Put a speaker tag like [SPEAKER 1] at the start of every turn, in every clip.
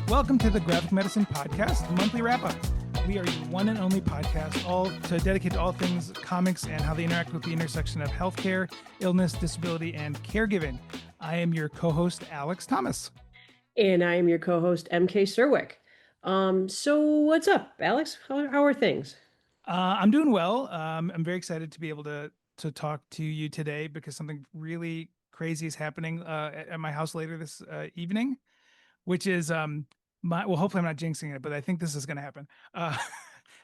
[SPEAKER 1] Welcome to the Graphic Medicine Podcast, the monthly wrap-up. We are your one and only podcast, all dedicated to all things comics and how they interact with the intersection of healthcare, illness, disability, and caregiving. I am your co-host, Alex Thomas.
[SPEAKER 2] And I am your co-host, MK Serwick. So what's up, Alex? How are things?
[SPEAKER 1] I'm doing well. I'm very excited to be able to talk to you today because something really crazy is happening at my house later this evening, which is hopefully I'm not jinxing it, but I think this is going to happen.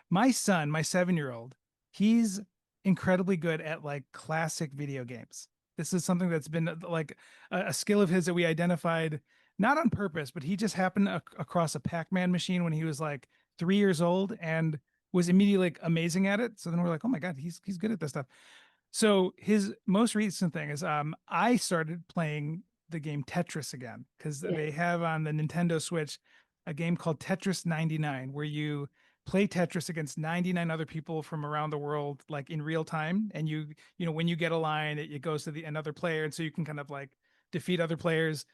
[SPEAKER 1] My son, my 7-year-old, he's incredibly good at like classic video games. This is something that's been like a skill of his that we identified not on purpose, but he just happened across a Pac-Man machine when he was like 3 years old and was immediately like amazing at it. So then we're like, oh my God, he's good at this stuff. So his most recent thing is I started playing the game Tetris again because they have on the Nintendo Switch a game called Tetris 99 where you play Tetris against 99 other people from around the world like in real time, and you know when you get a line it goes to another player, and so you can kind of like defeat other players.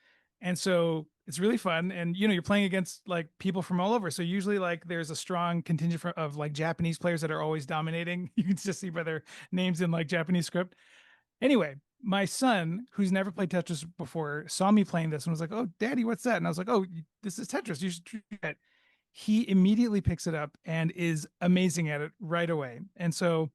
[SPEAKER 1] And so it's really fun, and you're playing against like people from all over, so usually like there's a strong contingent of like Japanese players that are always dominating. You can just see by their names in like Japanese script. Anyway, my son, who's never played Tetris before, saw me playing this and was like, "Oh, Daddy, what's that?" And I was like, "Oh, this is Tetris. You should try it." He immediately picks it up and is amazing at it right away. And so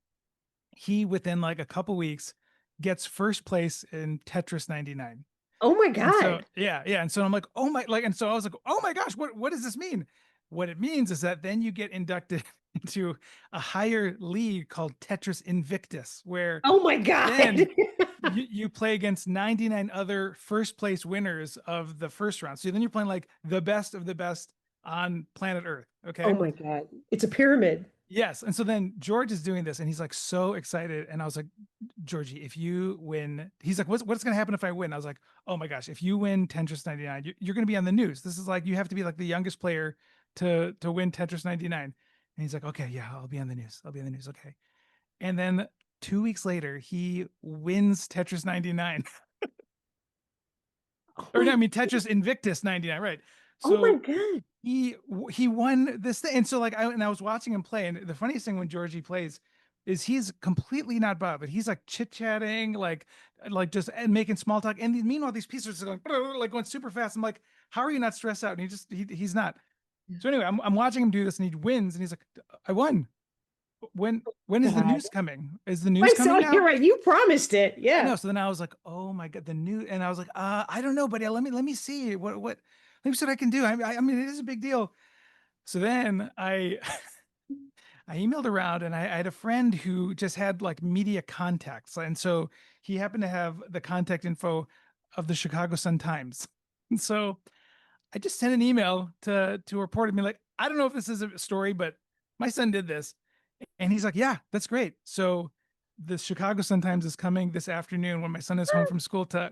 [SPEAKER 1] he, within like a couple weeks, gets first place in Tetris 99.
[SPEAKER 2] Oh my
[SPEAKER 1] And so
[SPEAKER 2] God.
[SPEAKER 1] yeah. And so I'm like, oh my, like, and so I was like, oh my gosh, what does this mean? What it means is that then you get inducted into a higher league called Tetris Invictus, where
[SPEAKER 2] Oh my God.
[SPEAKER 1] then you play against 99 other first place winners of the first round. So then you're playing like the best of the best on planet Earth. Okay.
[SPEAKER 2] Oh my God. It's a pyramid.
[SPEAKER 1] Yes. And so then George is doing this and he's like so excited. And I was like, Georgie, if you win, he's like, what's going to happen if I win? I was like, oh my gosh, if you win Tetris 99, you're going to be on the news. This is like, you have to be like the youngest player to win Tetris 99. And he's like, okay, yeah, I'll be on the news. I'll be on the news. Okay. And then 2 weeks later, he wins Tetris 99. Or no, I mean Tetris Invictus 99, right?
[SPEAKER 2] Oh my
[SPEAKER 1] So
[SPEAKER 2] God.
[SPEAKER 1] he won this thing. And so like I was watching him play, and the funniest thing when Georgie plays is he's completely not bothered. He's like chit-chatting, like just and making small talk. And meanwhile, these pieces are going like going super fast. I'm like, how are you not stressed out? And he's not. So anyway, I'm watching him do this, and he wins, and he's like, I won. When is the
[SPEAKER 2] God.
[SPEAKER 1] news coming? Is the
[SPEAKER 2] My
[SPEAKER 1] news coming
[SPEAKER 2] son,
[SPEAKER 1] now?
[SPEAKER 2] you're right. You promised it.
[SPEAKER 1] I
[SPEAKER 2] Yeah.
[SPEAKER 1] know. So then I was like, oh my God, the news. And I was like, I don't know, buddy. Let me see what let me see what I can do. I mean, it is a big deal. So then I I emailed around, and I had a friend who just had like media contacts. And so he happened to have the contact info of the Chicago Sun-Times. And so I just sent an email to report me like, I don't know if this is a story, but my son did this. And he's like, yeah, that's great. So the Chicago Sun-Times is coming this afternoon when my son is home from school to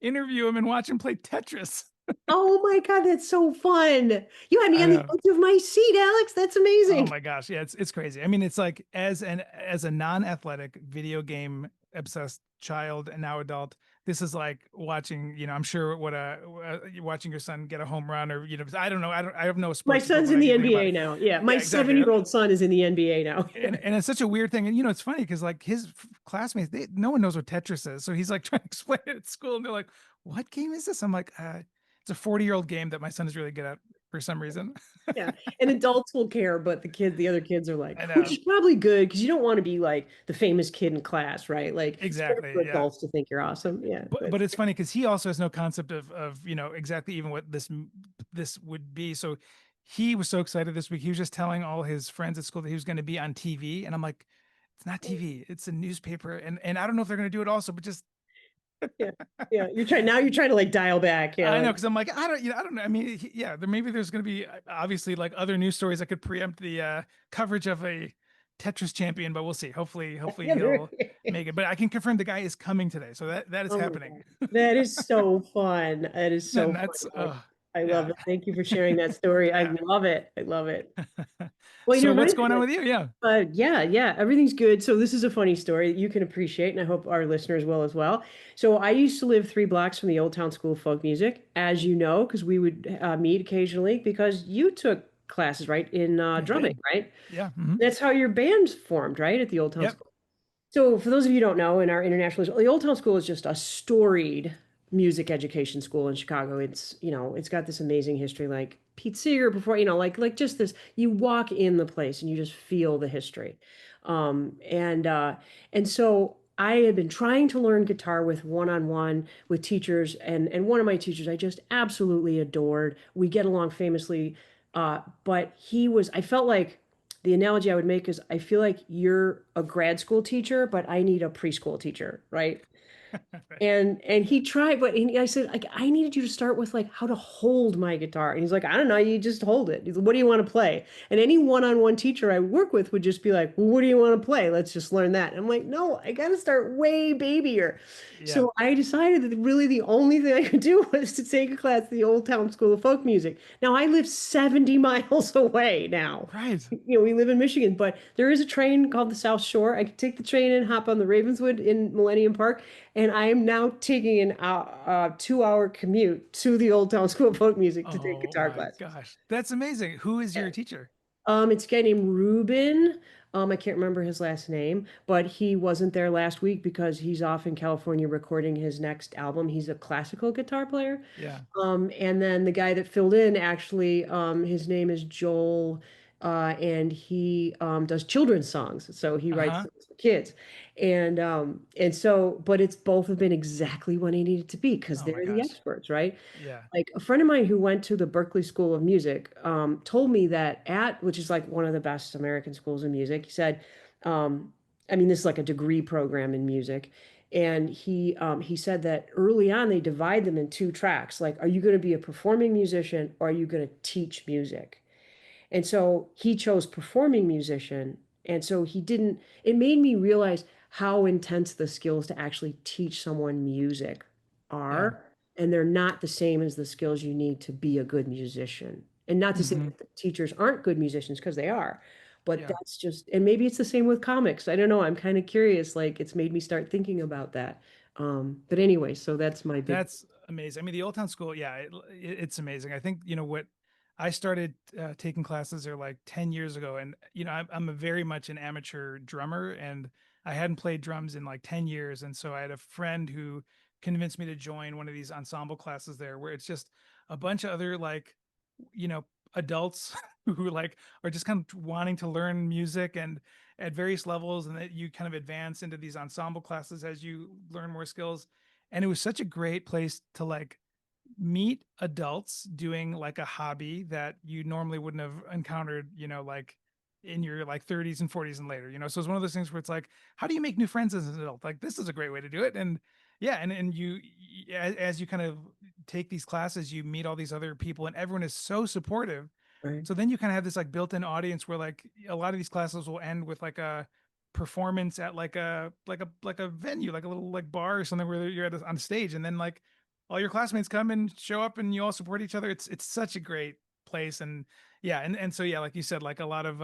[SPEAKER 1] interview him and watch him play Tetris.
[SPEAKER 2] Oh my God. That's so fun. You had me
[SPEAKER 1] I
[SPEAKER 2] on the
[SPEAKER 1] know.
[SPEAKER 2] edge of my seat, Alex. That's
[SPEAKER 1] Oh
[SPEAKER 2] amazing.
[SPEAKER 1] my gosh. Yeah, it's crazy. I mean, it's like as a non-athletic video game obsessed child and now adult, this is like watching, I'm sure watching your son get a home run, or I don't know. I have no
[SPEAKER 2] My
[SPEAKER 1] sports
[SPEAKER 2] son's in
[SPEAKER 1] equivalent or
[SPEAKER 2] the
[SPEAKER 1] anything about
[SPEAKER 2] NBA
[SPEAKER 1] it.
[SPEAKER 2] now. Yeah. My
[SPEAKER 1] Yeah, exactly.
[SPEAKER 2] 7-year-old son is in the NBA now.
[SPEAKER 1] And it's such a weird thing. And it's funny because like his classmates, no one knows what Tetris is. So he's like trying to explain it at school, and they're like, what game is this? I'm like, it's a 40-year-old game that my son is really good at for some reason.
[SPEAKER 2] Yeah. And adults will care, but the other kids are like,
[SPEAKER 1] I
[SPEAKER 2] which
[SPEAKER 1] know.
[SPEAKER 2] is probably good because you don't want to be like the famous kid in class, right? Like it's better
[SPEAKER 1] Exactly.
[SPEAKER 2] for
[SPEAKER 1] Yeah.
[SPEAKER 2] adults to think you're awesome. Yeah.
[SPEAKER 1] But it's funny because he also has no concept of exactly even what this would be. So he was so excited this week. He was just telling all his friends at school that he was going to be on TV, and I'm like, it's not TV, it's a newspaper, and I don't know if they're going to do it also, but just
[SPEAKER 2] Yeah. Yeah. You're trying to like dial back. Yeah.
[SPEAKER 1] I know,
[SPEAKER 2] Like,
[SPEAKER 1] because I'm like, I don't know. I mean, maybe there's going to be obviously like other news stories that could preempt the coverage of a Tetris champion, but we'll see. Hopefully
[SPEAKER 2] yeah,
[SPEAKER 1] he'll make it. But I can confirm the guy is coming today, so that is
[SPEAKER 2] oh my
[SPEAKER 1] happening.
[SPEAKER 2] God. That is so fun. That is so
[SPEAKER 1] And
[SPEAKER 2] fun.
[SPEAKER 1] that's
[SPEAKER 2] Like, I love
[SPEAKER 1] Yeah.
[SPEAKER 2] it. Thank you for sharing that story. I
[SPEAKER 1] Yeah.
[SPEAKER 2] love it. I love it. Well,
[SPEAKER 1] So what's
[SPEAKER 2] reminds
[SPEAKER 1] going
[SPEAKER 2] me
[SPEAKER 1] on
[SPEAKER 2] of
[SPEAKER 1] with you? Yeah.
[SPEAKER 2] yeah, yeah, everything's good. So this is a funny story that you can appreciate, and I hope our listeners will as well. So I used to live 3 blocks from the Old Town School of Folk Music, as you know, because we would meet occasionally because you took classes, right, in
[SPEAKER 1] I
[SPEAKER 2] drumming,
[SPEAKER 1] did.
[SPEAKER 2] right?
[SPEAKER 1] Yeah. Hmm.
[SPEAKER 2] That's how your band formed, right, at the Old Town
[SPEAKER 1] Yep.
[SPEAKER 2] School. So, for those of you who don't know, in our international, the Old Town School is just a storied music education school in Chicago. It's got this amazing history, like Pete Seeger before, like just this. You walk in the place and you just feel the history, and so I had been trying to learn guitar with one-on-one with teachers, and one of my teachers I just absolutely adored. We get along famously, but I felt like the analogy I would make is I feel like you're a grad school teacher, but I need a preschool teacher, right?
[SPEAKER 1] Right.
[SPEAKER 2] And he tried, but I said, like, I needed you to start with like how to hold my guitar. And he's like, I don't know, you just hold it. He's like, what do you want to play? And any one-on-one teacher I work with would just be like, well, what do you want to play? Let's just learn that. And I'm like, no, I got to start way babyier.
[SPEAKER 1] Yeah.
[SPEAKER 2] So I decided that really the only thing I could do was to take a class at the Old Town School of Folk Music. Now I live 70 miles away now.
[SPEAKER 1] Right.
[SPEAKER 2] We live in Michigan, but there is a train called the South Shore. I can take the train and hop on the Ravenswood in Millennium Park, and I am now taking an 2-hour commute to the Old Town School of Folk Music to take
[SPEAKER 1] Oh
[SPEAKER 2] guitar
[SPEAKER 1] my
[SPEAKER 2] classes.
[SPEAKER 1] gosh. That's amazing. Who is
[SPEAKER 2] Yeah.
[SPEAKER 1] your teacher?
[SPEAKER 2] It's a guy named Ruben. I can't remember his last name, but he wasn't there last week because he's off in California recording his next album. He's a classical guitar player.
[SPEAKER 1] Yeah.
[SPEAKER 2] And then the guy that filled in actually, his name is Joel, and he does children's songs. So he writes
[SPEAKER 1] Uh-huh.
[SPEAKER 2] songs for kids. And so, but it's both have been exactly what he needed to be because
[SPEAKER 1] Oh my
[SPEAKER 2] they're the
[SPEAKER 1] gosh.
[SPEAKER 2] experts, right?
[SPEAKER 1] Yeah.
[SPEAKER 2] Like a friend of mine who went to the Berklee School of Music told me that which is like one of the best American schools of music, he said, um, I mean, this is like a degree program in music. And he said that early on they divide them in two tracks. Like, are you going to be a performing musician or are you going to teach music? And so he chose performing musician. And so it made me realize how intense the skills to actually teach someone music
[SPEAKER 1] Yeah.
[SPEAKER 2] are. And they're not the same as the skills you need to be a good musician. And not to say
[SPEAKER 1] Hmm.
[SPEAKER 2] that the teachers aren't good musicians, because they are. But
[SPEAKER 1] Yeah.
[SPEAKER 2] that's just, and maybe it's the same with comics. I don't know. I'm kind of curious. Like, it's made me start thinking about that. But anyway, so that's my big.
[SPEAKER 1] That's amazing. I mean, the Old Town School, yeah, it's amazing. I think, what I started taking classes are like 10 years ago. And, I'm a very much an amateur drummer and I hadn't played drums in like 10 years. And so I had a friend who convinced me to join one of these ensemble classes there where it's just a bunch of other like, you know, adults who like are just kind of wanting to learn music and at various levels and that you kind of advance into these ensemble classes as you learn more skills and it was such a great place to like meet adults doing like a hobby that you normally wouldn't have encountered, like in your like 30s and 40s and later, so it's one of those things where it's like, how do you make new friends as an adult? Like this is a great way to do it. And yeah, and as you kind of take these classes, you meet all these other people and everyone is so supportive.
[SPEAKER 2] Right.
[SPEAKER 1] So then you kind of have this like built-in audience where like a lot of these classes will end with like a performance at like a venue, like a little like bar or something where you're on stage, and then like all your classmates come and show up, and you all support each other. It's such a great place, and yeah, and so yeah, like you said, like a lot of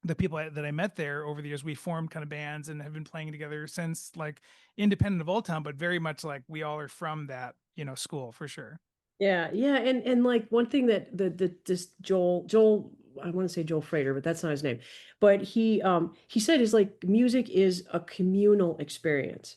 [SPEAKER 1] the people that I met there over the years, we formed kind of bands and have been playing together since, like independent of Old Town, but very much like we all are from that school for sure.
[SPEAKER 2] Yeah, yeah, and like one thing that this Joel, I want to say Joel Frater, but that's not his name. But he said is like music is a communal experience.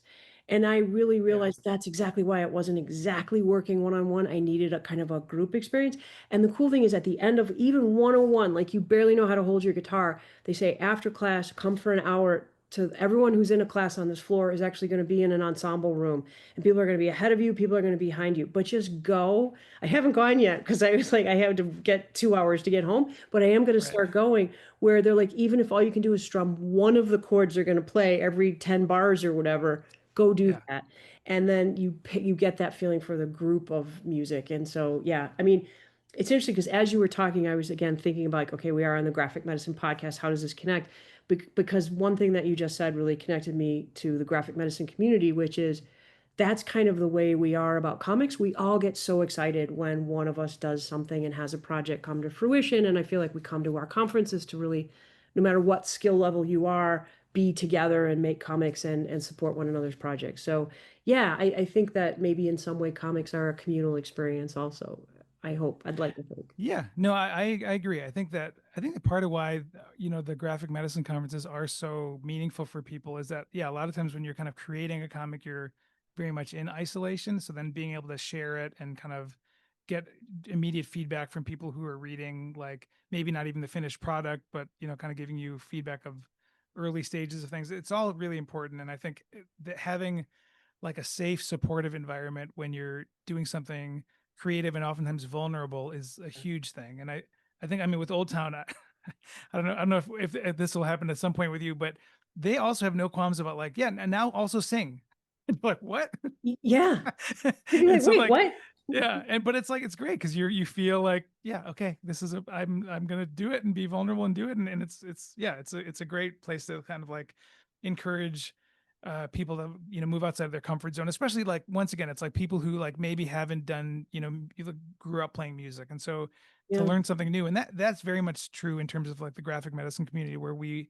[SPEAKER 2] And I really
[SPEAKER 1] Yeah,
[SPEAKER 2] realized that's exactly why it wasn't exactly working one-on-one. I needed a kind of a group experience. And the cool thing is at the end of even 101, like you barely know how to hold your guitar, they say after class, come for an hour to everyone who's in a class on this floor is actually going to be in an ensemble room and people are going to be ahead of you, people are going to be behind you, but just go. I haven't gone yet because I was like, I have to get 2 hours to get home, but I am going to
[SPEAKER 1] right.
[SPEAKER 2] start going where they're like, even if all you can do is strum one of the chords they're going to play every 10 bars or whatever, go do
[SPEAKER 1] Yeah,
[SPEAKER 2] that. And then you get that feeling for the group of music. And so, yeah, I mean, it's interesting because as you were talking, I was again thinking about like, okay, we are on the graphic medicine podcast. How does this connect? Because one thing that you just said really connected me to the graphic medicine community, which is that's kind of the way we are about comics. We all get so excited when one of us does something and has a project come to fruition. And I feel like we come to our conferences to really, no matter what skill level you are, be together and make comics and support one another's projects. So yeah, I think that maybe in some way comics are a communal experience also. I hope. I'd like to think.
[SPEAKER 1] Yeah, no, I agree. I think that part of why the graphic medicine conferences are so meaningful for people is that yeah, a lot of times when you're kind of creating a comic, you're very much in isolation. So then being able to share it and kind of get immediate feedback from people who are reading, like maybe not even the finished product, but kind of giving you feedback of early stages of things. It's all really important, and I think that having like a safe, supportive environment when you're doing something creative and oftentimes vulnerable is a huge thing. And I think, I mean, with Old Town, I don't know if this will happen at some point with you, but they also have no qualms about like, yeah, and now also sing. And like, what?
[SPEAKER 2] Yeah. You'd be
[SPEAKER 1] And
[SPEAKER 2] like,
[SPEAKER 1] so
[SPEAKER 2] wait,
[SPEAKER 1] like,
[SPEAKER 2] what?
[SPEAKER 1] yeah, and but it's like it's great because you feel like yeah, okay, this is I'm gonna do it and be vulnerable and do it, and it's yeah, it's a great place to kind of like encourage people to move outside of their comfort zone, especially like once again it's like people who like maybe haven't done either grew up playing music, and so to
[SPEAKER 2] Yeah.
[SPEAKER 1] learn something new, and that's very much true in terms of like the graphic medicine community where we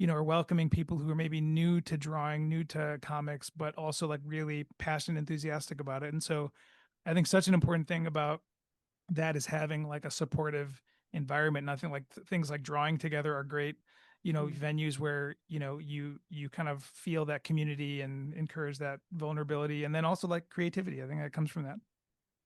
[SPEAKER 1] are welcoming people who are maybe new to drawing, new to comics, but also like really passionate, enthusiastic about it. And so I think such an important thing about that is having like a supportive environment. And I think like things like drawing together are great, venues where, you kind of feel that community and encourage that vulnerability. And then also like creativity. I think that comes from that.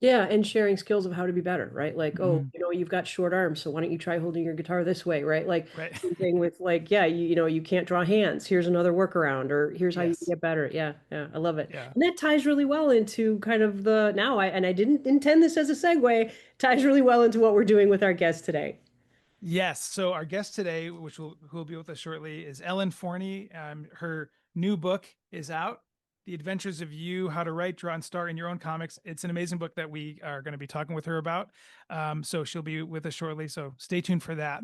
[SPEAKER 2] Yeah, and sharing skills of how to be better, right? Like, oh,
[SPEAKER 1] Mhm.
[SPEAKER 2] you've got short arms, so why don't you try holding your guitar this way, right? Like,
[SPEAKER 1] Right.
[SPEAKER 2] same thing with like, yeah, you can't draw hands. Here's another workaround, or here's how you can
[SPEAKER 1] Yes.
[SPEAKER 2] get better. Yeah, yeah, I love it.
[SPEAKER 1] Yeah.
[SPEAKER 2] And that ties really well into kind of the now I didn't intend this as a segue, ties really well into what we're doing with our guest today.
[SPEAKER 1] Yes. So our guest today, who will be with us shortly, is Ellen Forney. Her new book is out, "The Adventures of You: How to Write, Draw, and Star in Your Own Comics." It's an amazing book that we are going to be talking with her about. So she'll be with us shortly. So stay tuned for that.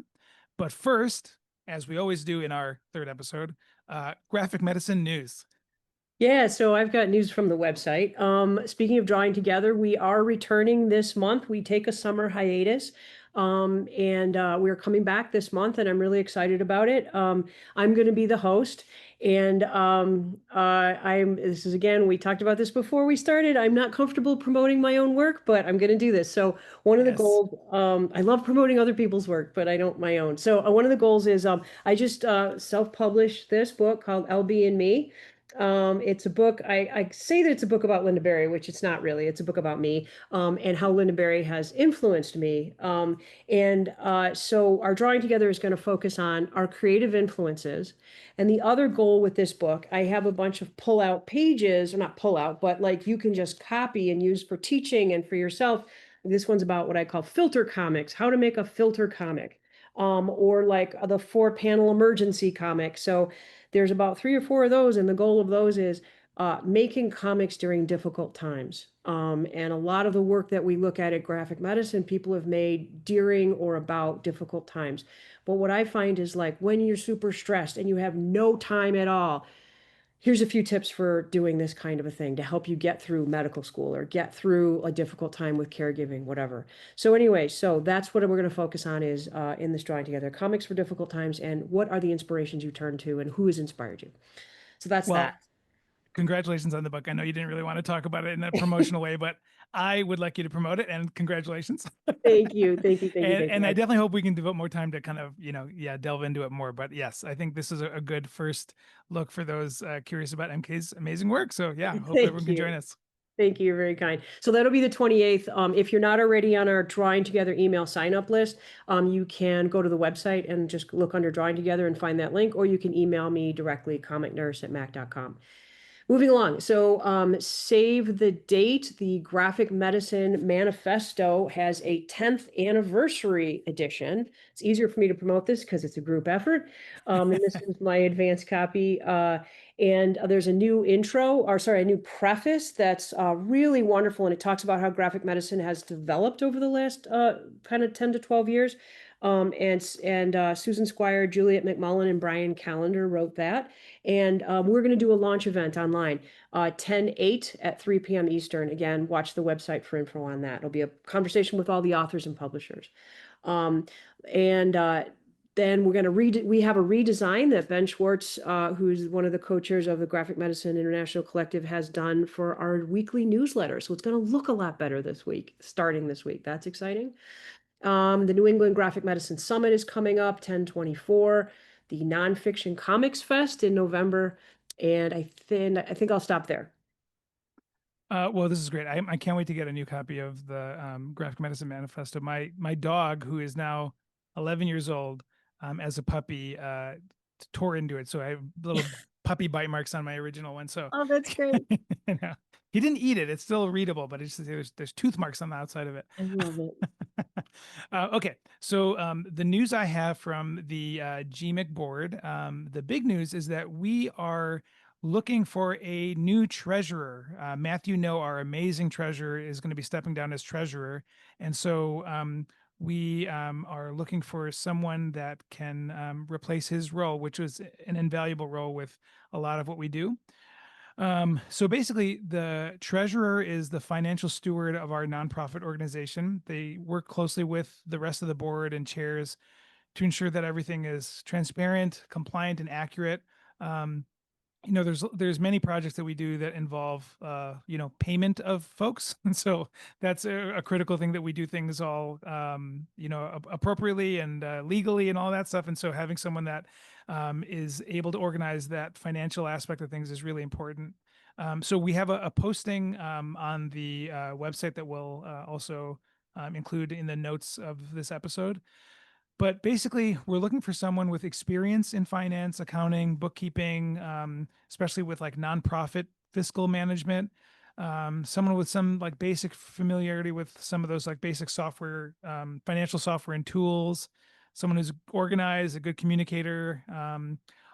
[SPEAKER 1] But first, as we always do in our third episode, graphic medicine news.
[SPEAKER 2] Yeah, so I've got news from the website. Speaking of drawing together, we are returning this month. We take a summer hiatus, and we're coming back this month, and I'm really excited about it. I'm going to be the host, and I'm. This is again, we talked about this before we started. I'm not comfortable promoting my own work, but I'm going to do this. So one of the
[SPEAKER 1] Yes.
[SPEAKER 2] goals, I love promoting other people's work, but I don't my own. So one of the goals is I just self-published this book called LB and Me. It's a book. I say that it's a book about Linda Berry, which it's not really. It's a book about me, and how Linda Berry has influenced me. So our drawing together is going to focus on our creative influences. And the other goal with this book, I have a bunch of pull-out pages, or not pull-out, but like you can just copy and use for teaching and for yourself. This one's about what I call filter comics, how to make a filter comic, or like the four-panel emergency comic. So there's about three or four of those, and the goal of those is making comics during difficult times. And a lot of the work that we look at graphic medicine, people have made during or about difficult times. But what I find is like when you're super stressed and you have no time at all, here's a few tips for doing this kind of a thing to help you get through medical school or get through a difficult time with caregiving, whatever. So anyway, so that's what we're going to focus on is in this drawing together, comics for difficult times, and what are the inspirations you turn to and who has inspired you. So that's that.
[SPEAKER 1] Well, congratulations on the book. I know you didn't really want to talk about it in a promotional way, but I would like you to promote it, and congratulations.
[SPEAKER 2] Thank you. Thank you. Thank you. Thank you.
[SPEAKER 1] And I definitely hope we can devote more time to kind of, yeah, delve into it more. But yes, I think this is a good first look for those curious about MK's amazing work. So yeah, hope everyone
[SPEAKER 2] Thank
[SPEAKER 1] can
[SPEAKER 2] you.
[SPEAKER 1] join us.
[SPEAKER 2] Thank you. You're very kind. So that'll be the 28th. If you're not already on our Drawing Together email sign up list, you can go to the website and just look under Drawing Together and find that link, or you can email me directly, comicnurse@mac.com. Moving along. So, save the date. The Graphic Medicine Manifesto has a 10th anniversary edition. It's easier for me to promote this because it's a group effort. And this is my advanced copy. And there's a new intro, or sorry, a new preface that's really wonderful. And it talks about how graphic medicine has developed over the last kind of 10 to 12 years. And Susan Squire, Juliet McMullen, and Brian Callender wrote that. And we're going to do a launch event online, 10/8 at 3 p.m. Eastern. Again, watch the website for info on that. It'll be a conversation with all the authors and publishers. Um, and then we're going to we have a redesign that Ben Schwartz, who's one of the co-chairs of the Graphic Medicine International Collective, has done for our weekly newsletter. So it's going to look a lot better this week, starting this week. That's exciting. The New England Graphic Medicine Summit is coming up, 10/24. The Nonfiction Comics Fest in November. And I think I'll stop there.
[SPEAKER 1] Well, this is great. I can't wait to get a new copy of the Graphic Medicine Manifesto. My dog, who is now 11 years old, as a puppy, tore into it. So I have little puppy bite marks on my original one. So
[SPEAKER 2] Oh, that's great.
[SPEAKER 1] you know, he didn't eat it. It's still readable, but there's tooth marks on the outside of it.
[SPEAKER 2] I love it.
[SPEAKER 1] Okay, so the news I have from the GMIC board, the big news is that we are looking for a new treasurer. Matthew No, our amazing treasurer, is going to be stepping down as treasurer, and so we are looking for someone that can replace his role, which was an invaluable role with a lot of what we do. So basically, the treasurer is the financial steward of our nonprofit organization. They work closely with the rest of the board and chairs to ensure that everything is transparent, compliant, and accurate. Um, there's many projects that we do that involve payment of folks, and so that's a critical thing, that we do things all appropriately and legally and all that stuff. And so having someone that is able to organize that financial aspect of things is really important. So we have a posting on the website that we'll also include in the notes of this episode. But basically, we're looking for someone with experience in finance, accounting, bookkeeping, especially with like nonprofit fiscal management. Someone with some like basic familiarity with some of those like basic software, financial software and tools. Someone who's organized, a good communicator.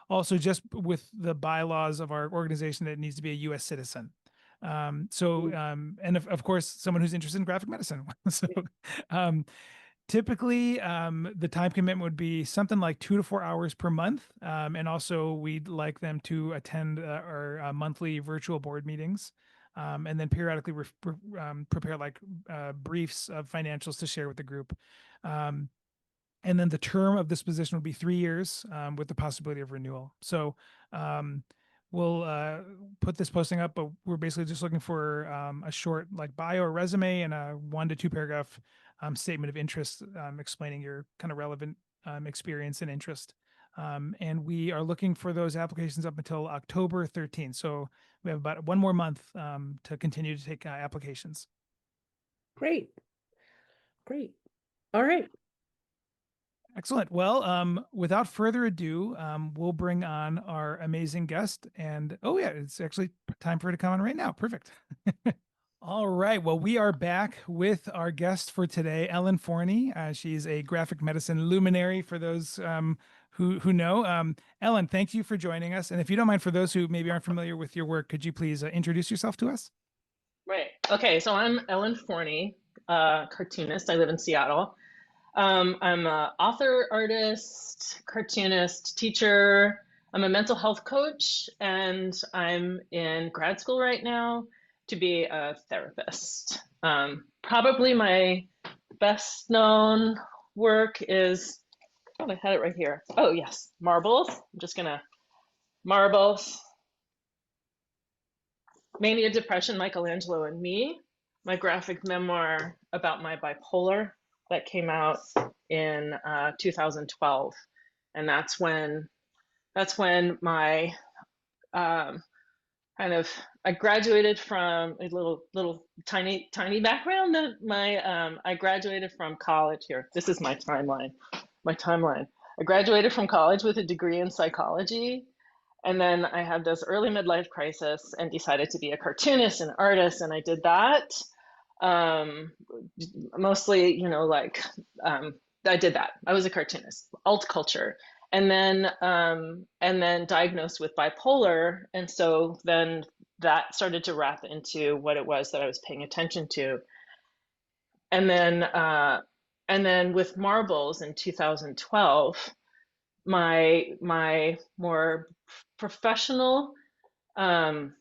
[SPEAKER 1] Also, just with the bylaws of our organization, that it needs to be a U.S. citizen. And of course, someone who's interested in graphic medicine. So, um, typically, the time commitment would be something like 2 to 4 hours per month. And also, we'd like them to attend our monthly virtual board meetings, and then periodically prepare like briefs of financials to share with the group. And then the term of this position would be 3 years, with the possibility of renewal. So we'll put this posting up, but we're basically just looking for a short like bio or resume and a 1 to 2 paragraph statement of interest, explaining your kind of relevant experience and interest. And we are looking for those applications up until October 13th. So we have about one more month to continue to take applications.
[SPEAKER 2] Great. Great. All right.
[SPEAKER 1] Excellent. Well, without further ado, we'll bring on our amazing guest. And oh yeah, it's actually time for her to come on right now. Perfect. All right. Well, we are back with our guest for today, Ellen Forney. She's a graphic medicine luminary for those who know. Ellen, thank you for joining us. And if you don't mind, for those who maybe aren't familiar with your work, could you please introduce yourself to us?
[SPEAKER 3] Right. Okay. So I'm Ellen Forney, cartoonist. I live in Seattle. I'm an author, artist, cartoonist, teacher. I'm a mental health coach, and I'm in grad school right now to be a therapist. Probably my best known work is, oh, I had it right here. Oh, yes, Marbles. I'm just gonna, Marbles, Mania, Depression, Michelangelo, and Me, my graphic memoir about my bipolar that came out in 2012, and that's when my kind of I graduated from a little tiny background that my I graduated from college here. This is my timeline. I graduated from college with a degree in psychology, and then I had this early midlife crisis and decided to be a cartoonist and artist, and I did that. Mostly, I did that. I was a cartoonist, alt culture. and then diagnosed with bipolar. And so then that started to wrap into what it was that I was paying attention to. And then with marbles in 2012, my more professional um,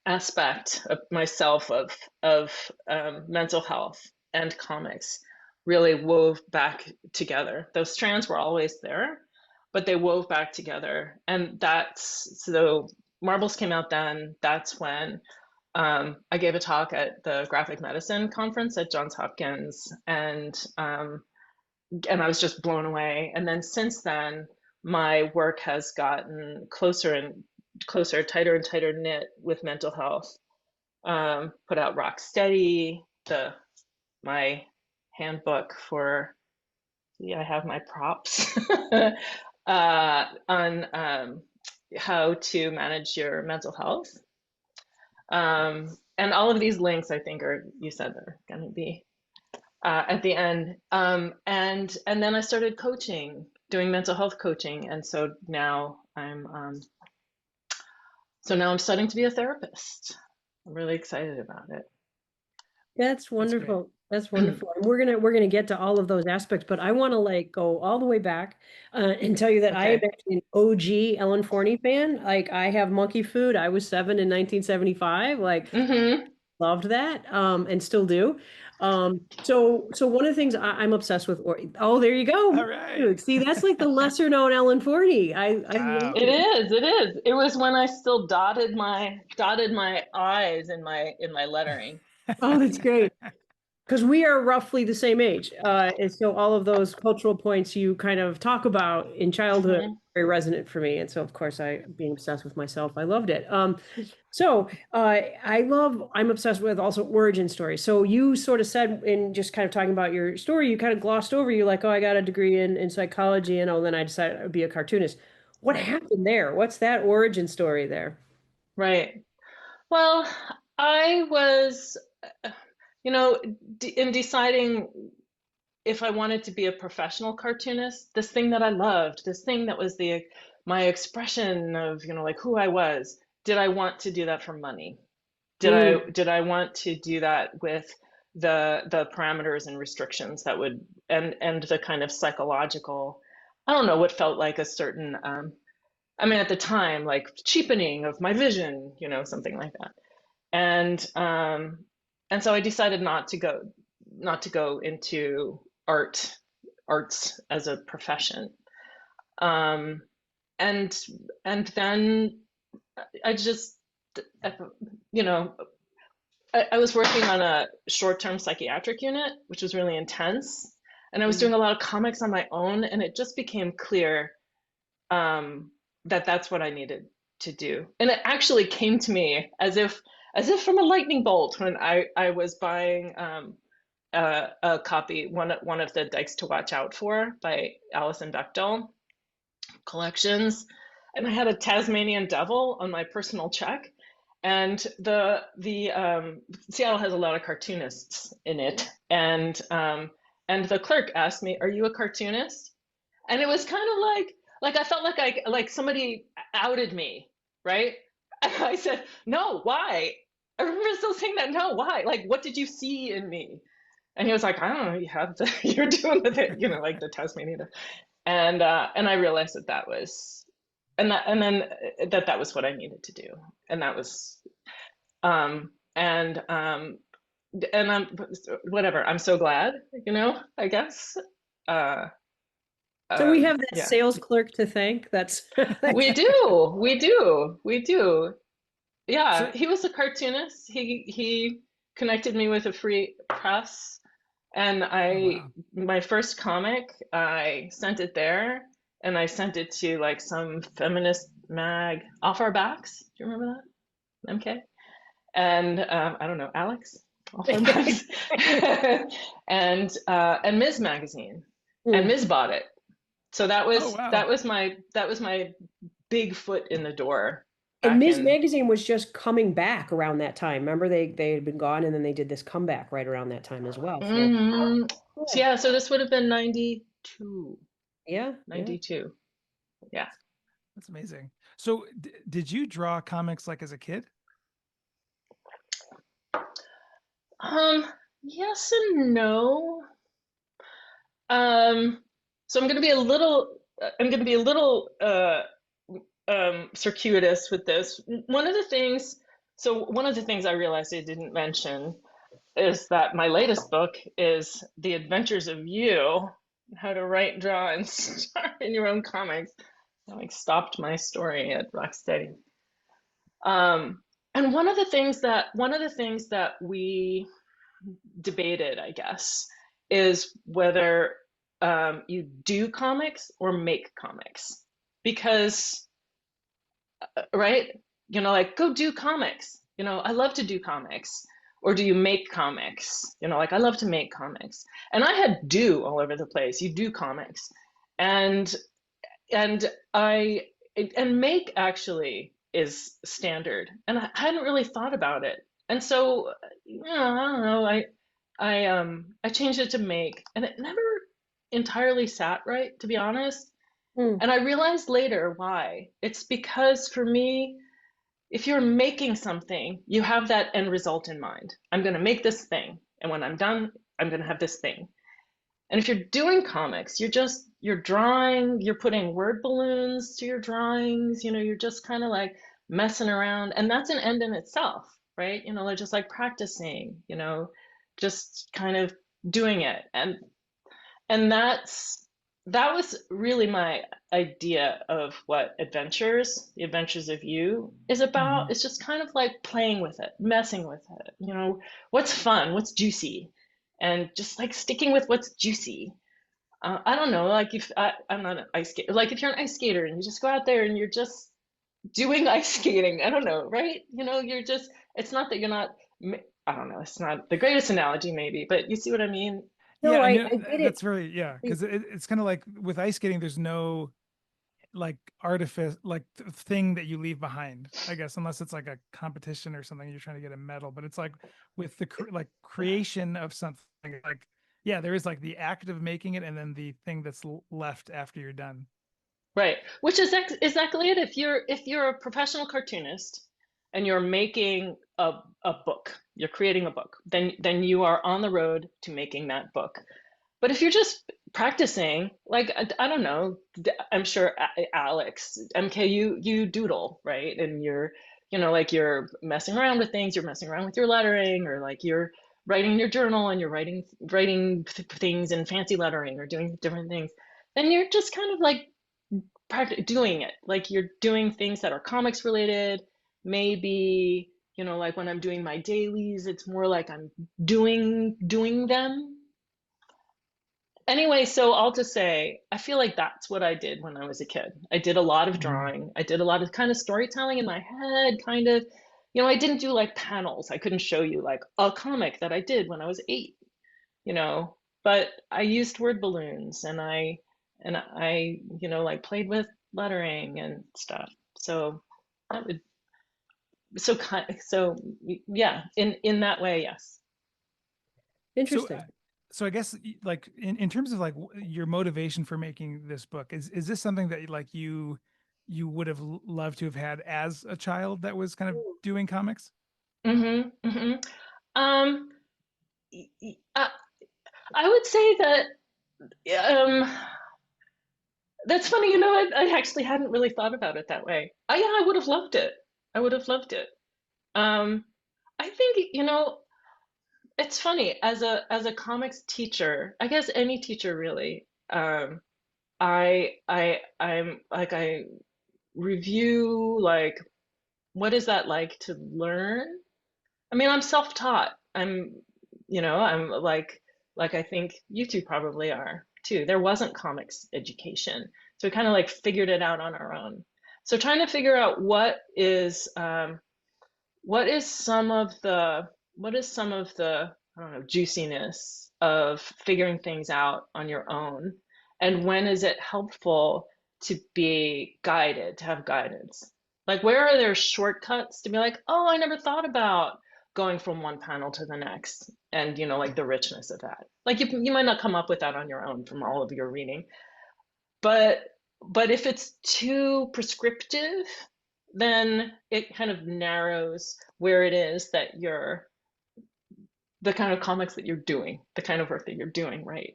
[SPEAKER 3] aspect of myself of mental health and comics really wove back together. Those strands were always there, but they wove back together. And that's so Marbles came out then. That's when I gave a talk at the graphic medicine conference at Johns Hopkins, and I was just blown away. And then since then, my work has gotten closer and closer, tighter and tighter knit with mental health. Put out Rock Steady, my handbook for, I have my props on how to manage your mental health. And all of these links, I think, you said they're going to be at the end. And then I started coaching, doing mental health coaching, and so now I'm studying to be a therapist. I'm really excited about it.
[SPEAKER 2] That's wonderful. That's wonderful. And we're gonna get to all of those aspects, but I want to like go all the way back and tell you that I am
[SPEAKER 3] Okay.
[SPEAKER 2] actually an OG Ellen Forney fan. Like I have Monkey Food. I was 7 in 1975. Like loved that and still do. So one of the things I'm obsessed with, oh, there you go.
[SPEAKER 1] All right.
[SPEAKER 2] See, that's like the lesser known Ellen Forney. I love
[SPEAKER 1] Wow.
[SPEAKER 3] It is. It is. It was when I still dotted my I's in my lettering.
[SPEAKER 2] Oh, that's great. Because we are roughly the same age. And so all of those cultural points you kind of talk about in childhood are very resonant for me. And so, of course, being obsessed with myself, I loved it. I'm obsessed with also origin stories. So you sort of said in just kind of talking about your story, you kind of glossed over, you're like, oh, I got a degree in psychology, and then I decided I would be a cartoonist. What
[SPEAKER 3] Right.
[SPEAKER 2] happened there? What's that origin story there?
[SPEAKER 3] Right. Well, I was, in deciding if I wanted to be a professional cartoonist, this thing that I loved, this thing that was my expression of, like who I was, did I want to do that for money? Did I want to do that with the parameters and restrictions that would and the kind of psychological, I don't know, what felt like a certain at the time, like cheapening of my vision, something like that. And so I decided not to go into arts as a profession. Um, and then I just, you know, I was working on a short-term psychiatric unit, which was really intense. And I was doing a lot of comics on my own, and it just became clear that that's what I needed to do. And it actually came to me as if from a lightning bolt when I was buying a copy, one of the Dykes to Watch Out For by Alison Bechdel collections, and I had a Tasmanian devil on my personal check. And the Seattle has a lot of cartoonists in it, and the clerk asked me, "Are you a cartoonist?" And it was kind of like I felt like somebody outed me, right? And I said, "No, why?" I remember still saying that. No, why? Like, what did you see in me? And he was like, "I don't know. You're doing the like the Tasmanian." And I realized that was, and then that was what I needed to do, and that was, and I'm whatever. I'm so glad, I guess.
[SPEAKER 2] So we have that
[SPEAKER 3] Yeah.
[SPEAKER 2] sales clerk to thank. That's
[SPEAKER 3] We do. Yeah,
[SPEAKER 1] So-
[SPEAKER 3] he was a cartoonist. He connected me with a free press, and
[SPEAKER 1] wow.
[SPEAKER 3] my first comic, I sent it there, and I sent it to like some feminist mag, Off Our Backs. Do you remember that? MK? And I don't know, Alex? Off Our Backs. And Ms. Magazine, and Ms. bought it. So that was
[SPEAKER 1] wow.
[SPEAKER 3] that was my big foot in the door.
[SPEAKER 2] And Ms. Magazine was just coming back around that time. Remember, they had been gone, and then they did this comeback right around that time as well. So,
[SPEAKER 3] So yeah, so this would have been 92.
[SPEAKER 2] Yeah, yeah.
[SPEAKER 3] 92. Yeah.
[SPEAKER 1] That's amazing. So did you draw comics like as a kid?
[SPEAKER 3] Um, yes and no. So I'm gonna be a little circuitous with this. One of the things I realized I didn't mention is that my latest book is The Adventures of You, how to write, draw, and star in your own comics. I like stopped my story at Rocksteady. Um, and one of the things that we debated, I guess, is whether you do comics or make comics. Because, right? Like go do comics. I love to do comics. Or do you make comics? Like I love to make comics. And I had do all over the place. You do comics. And and I and make actually is standard. And I hadn't really thought about it. And so, I don't know, I changed it to make, and it never entirely sat right, to be honest.
[SPEAKER 2] Hmm.
[SPEAKER 3] And I realized later why. It's because for me, if you're making something, you have that end result in mind. I'm going to make this thing, and when I'm done, I'm going to have this thing. And if you're doing comics, you're drawing, you're putting word balloons to your drawings, you're just kind of like messing around, and that's an end in itself, right? Like just like practicing, just kind of doing it. And that was really my idea of what the adventures of you is
[SPEAKER 1] Mm-hmm.
[SPEAKER 3] about. It's just kind of like playing with it, messing with it, what's fun, what's juicy, and just like sticking with what's juicy. I don't know, like if I'm not an ice skater, like if you're an ice skater and you just go out there and you're just doing ice skating, I don't know, right? You're just, it's not that you're not, I don't know, it's not the greatest analogy maybe, but you see what I mean?
[SPEAKER 1] Yeah,
[SPEAKER 2] No,
[SPEAKER 1] I mean
[SPEAKER 2] I get
[SPEAKER 1] that's
[SPEAKER 2] it.
[SPEAKER 1] very, yeah, because it's kind of like with ice skating, there's no like artifice like thing that you leave behind, I guess, unless it's like a competition or something you're trying to get a medal. But it's like with the like creation of something, like yeah, there is like the act of making it and then the thing that's left after you're done.
[SPEAKER 3] Right. Which is exactly it. If you're a professional cartoonist and you're making a book, you're creating a book, then you are on the road to making that book. But if you're just practicing, like I don't know, I'm sure Alex, MK, you doodle, right? And like you're messing around with things, you're messing around with your lettering, or like you're writing in your journal and you're writing things in fancy lettering or doing different things. Then you're just kind of like doing it. Like you're doing things that are comics related. Maybe, like when I'm doing my dailies, it's more like I'm doing them. Anyway, so all to say, I feel like that's what I did when I was a kid. I did a lot of
[SPEAKER 1] Mhm.
[SPEAKER 3] drawing. I did a lot of kind of storytelling in my head, kind of. I didn't do like panels. I couldn't show you like a comic that I did when I was 8, you know, but I used word balloons and I like played with lettering and stuff. So that would so yeah, in that way, yes.
[SPEAKER 1] So
[SPEAKER 2] Interesting.
[SPEAKER 1] so I guess like in terms of like your motivation for making this book, is this something that like you would have loved to have had as a child that was kind of doing comics?
[SPEAKER 3] Mm-hmm. Mm-hmm. Um, I, I would say that um, that's funny. I actually hadn't really thought about it that way. Yeah, I would have loved it. I would have loved it. Um, I think, it's funny as a comics teacher, I guess any teacher really. I'm like I review like what is that like to learn? I mean, I'm self-taught. I'm like I think you two probably are too. There wasn't comics education, so we kind of like figured it out on our own. So trying to figure out what is some of the I don't know, juiciness of figuring things out on your own, and when is it helpful to be guided, to have guidance? Like where are there shortcuts to be like, oh, I never thought about going from one panel to the next, and like the richness of that. Like you might not come up with that on your own from all of your reading, but if it's too prescriptive, then it kind of narrows where it is that you're the kind of comics that you're doing, the kind of work that you're doing, right?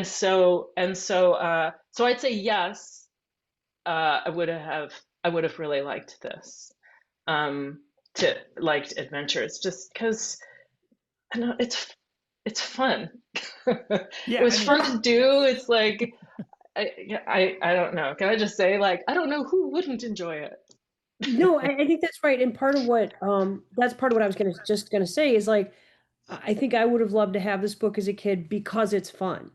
[SPEAKER 3] So I'd say yes. I would have really liked this. Um, to liked adventures just because I know it's fun. It
[SPEAKER 1] Yeah, I
[SPEAKER 3] was
[SPEAKER 1] mean,
[SPEAKER 3] fun to do. It's like I don't know. Can I just say like I don't know who wouldn't enjoy it.
[SPEAKER 2] No, I think that's right, and part of what, that's part of what I was gonna say is, like, I think I would have loved to have this book as a kid because it's fun,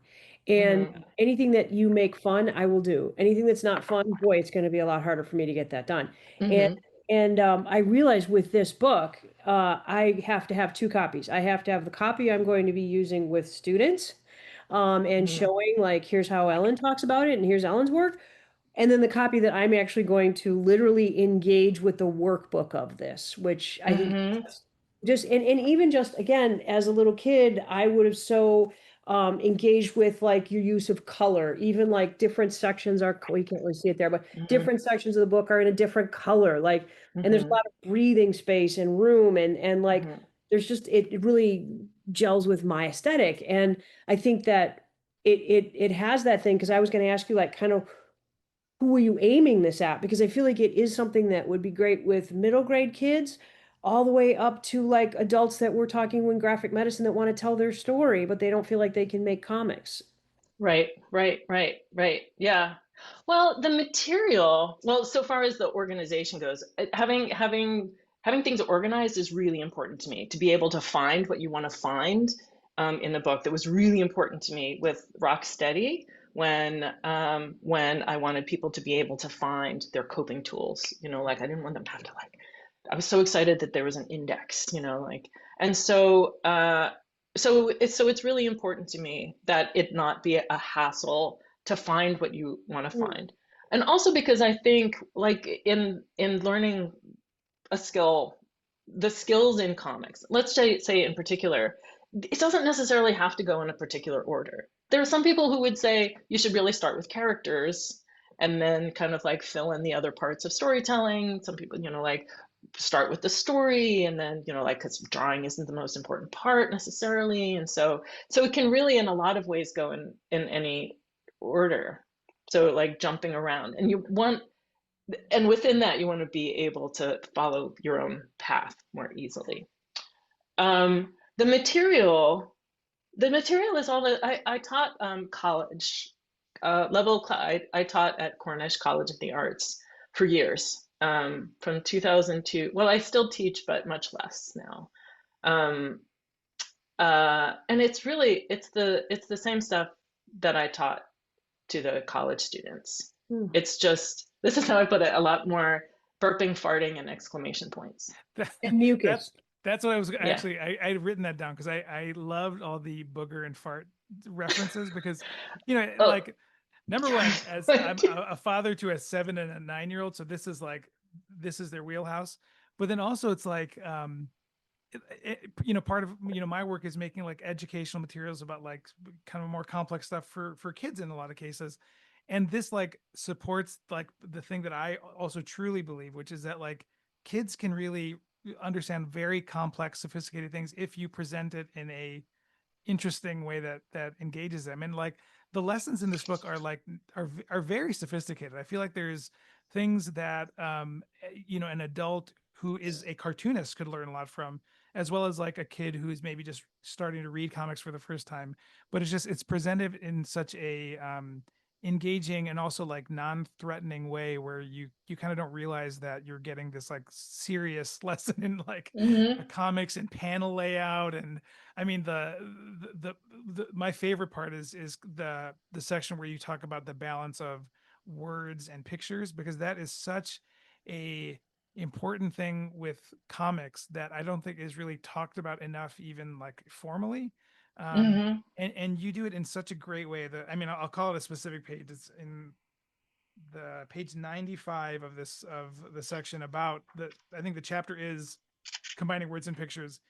[SPEAKER 2] and
[SPEAKER 3] Hmm.
[SPEAKER 2] anything that you make fun, I will do. Anything that's not fun, boy, it's gonna be a lot harder for me to get that done, and
[SPEAKER 3] Hmm.
[SPEAKER 2] I realized with this book, I have to have 2 copies. I have to have the copy I'm going to be using with students, and
[SPEAKER 3] Hmm.
[SPEAKER 2] showing, like, here's how Ellen talks about it, and here's Ellen's work, and then the copy that I'm actually going to literally engage with the workbook of this, which I think
[SPEAKER 3] Hmm.
[SPEAKER 2] just and even just again, as a little kid, I would have so engaged with like your use of color, even like different sections are, well, you can't really see it there, but
[SPEAKER 3] Hmm.
[SPEAKER 2] different sections of the book are in a different color, like, and there's a
[SPEAKER 3] Hmm.
[SPEAKER 2] lot of breathing space and room, and like
[SPEAKER 3] Hmm.
[SPEAKER 2] there's just it really gels with my aesthetic. And I think that it has that thing, because I was going to ask you, like, kind of who are you aiming this at? Because I feel like it is something that would be great with middle grade kids, all the way up to like adults that we're talking in graphic medicine that want to tell their story, but they don't feel like they can make comics.
[SPEAKER 3] Right, right. Yeah. Well, the material, well, so far as the organization goes, having things organized is really important to me. To be able to find what you want to find in the book, that was really important to me with Rocksteady when I wanted people to be able to find their coping tools. You know, like I didn't want them to have to like I was so excited that there was an index, you know, like, and so it's really important to me that it not be a hassle to find what you want to
[SPEAKER 2] Mm,
[SPEAKER 3] find. And also because I think like in learning a skill, the skills in comics, let's say in particular, it doesn't necessarily have to go in a particular order. There are some people who would say you should really start with characters and then kind of like fill in the other parts of storytelling. Some people, you know, like start with the story and then, you know, like because drawing isn't the most important part necessarily. And so it can really in a lot of ways go in any order. So like jumping around and you want and within that you want to be able to follow your own path more easily. um, the material the material is all that I taught college I taught at Cornish College of the Arts for years, from 2002. Well, I still teach but much less now. um, and it's really it's the same stuff that I taught to the college students.
[SPEAKER 2] mm.
[SPEAKER 3] It's just, this is how I put it, a lot more burping, farting, and exclamation points.
[SPEAKER 1] that,
[SPEAKER 2] And
[SPEAKER 1] that
[SPEAKER 2] mucus.
[SPEAKER 1] that's what I was
[SPEAKER 3] Yeah.
[SPEAKER 1] actually I'd written that down because I loved all the booger and fart references because, you know,
[SPEAKER 3] Oh.
[SPEAKER 1] like number one, as I'm a father to a 7 and a 9-year-old, so this is like this is their wheelhouse. But then also it's like you know, part of, you know, my work is making like educational materials about like kind of more complex stuff for kids in a lot of cases, and this like supports like the thing that I also truly believe, which is that like kids can really understand very complex sophisticated things if you present it in a interesting way that engages them. And like the lessons in this book are like are very sophisticated. I feel like there's things that you know, an adult who is a cartoonist could learn a lot from, as well as like a kid who is maybe just starting to read comics for the first time. But it's just it's presented in such a engaging and also like non-threatening way where you kind of don't realize that you're getting this like serious lesson in like
[SPEAKER 3] Hmm.
[SPEAKER 1] comics and panel layout. And I mean the my favorite part is the section where you talk about the balance of words and pictures, because that is such a important thing with comics that I don't think is really talked about enough, even like formally. Um,
[SPEAKER 3] Hmm.
[SPEAKER 1] and you do it in such a great way that, I mean, I'll call it a specific page. It's in the page 95 of this of the section about the, I think the chapter is combining words and pictures,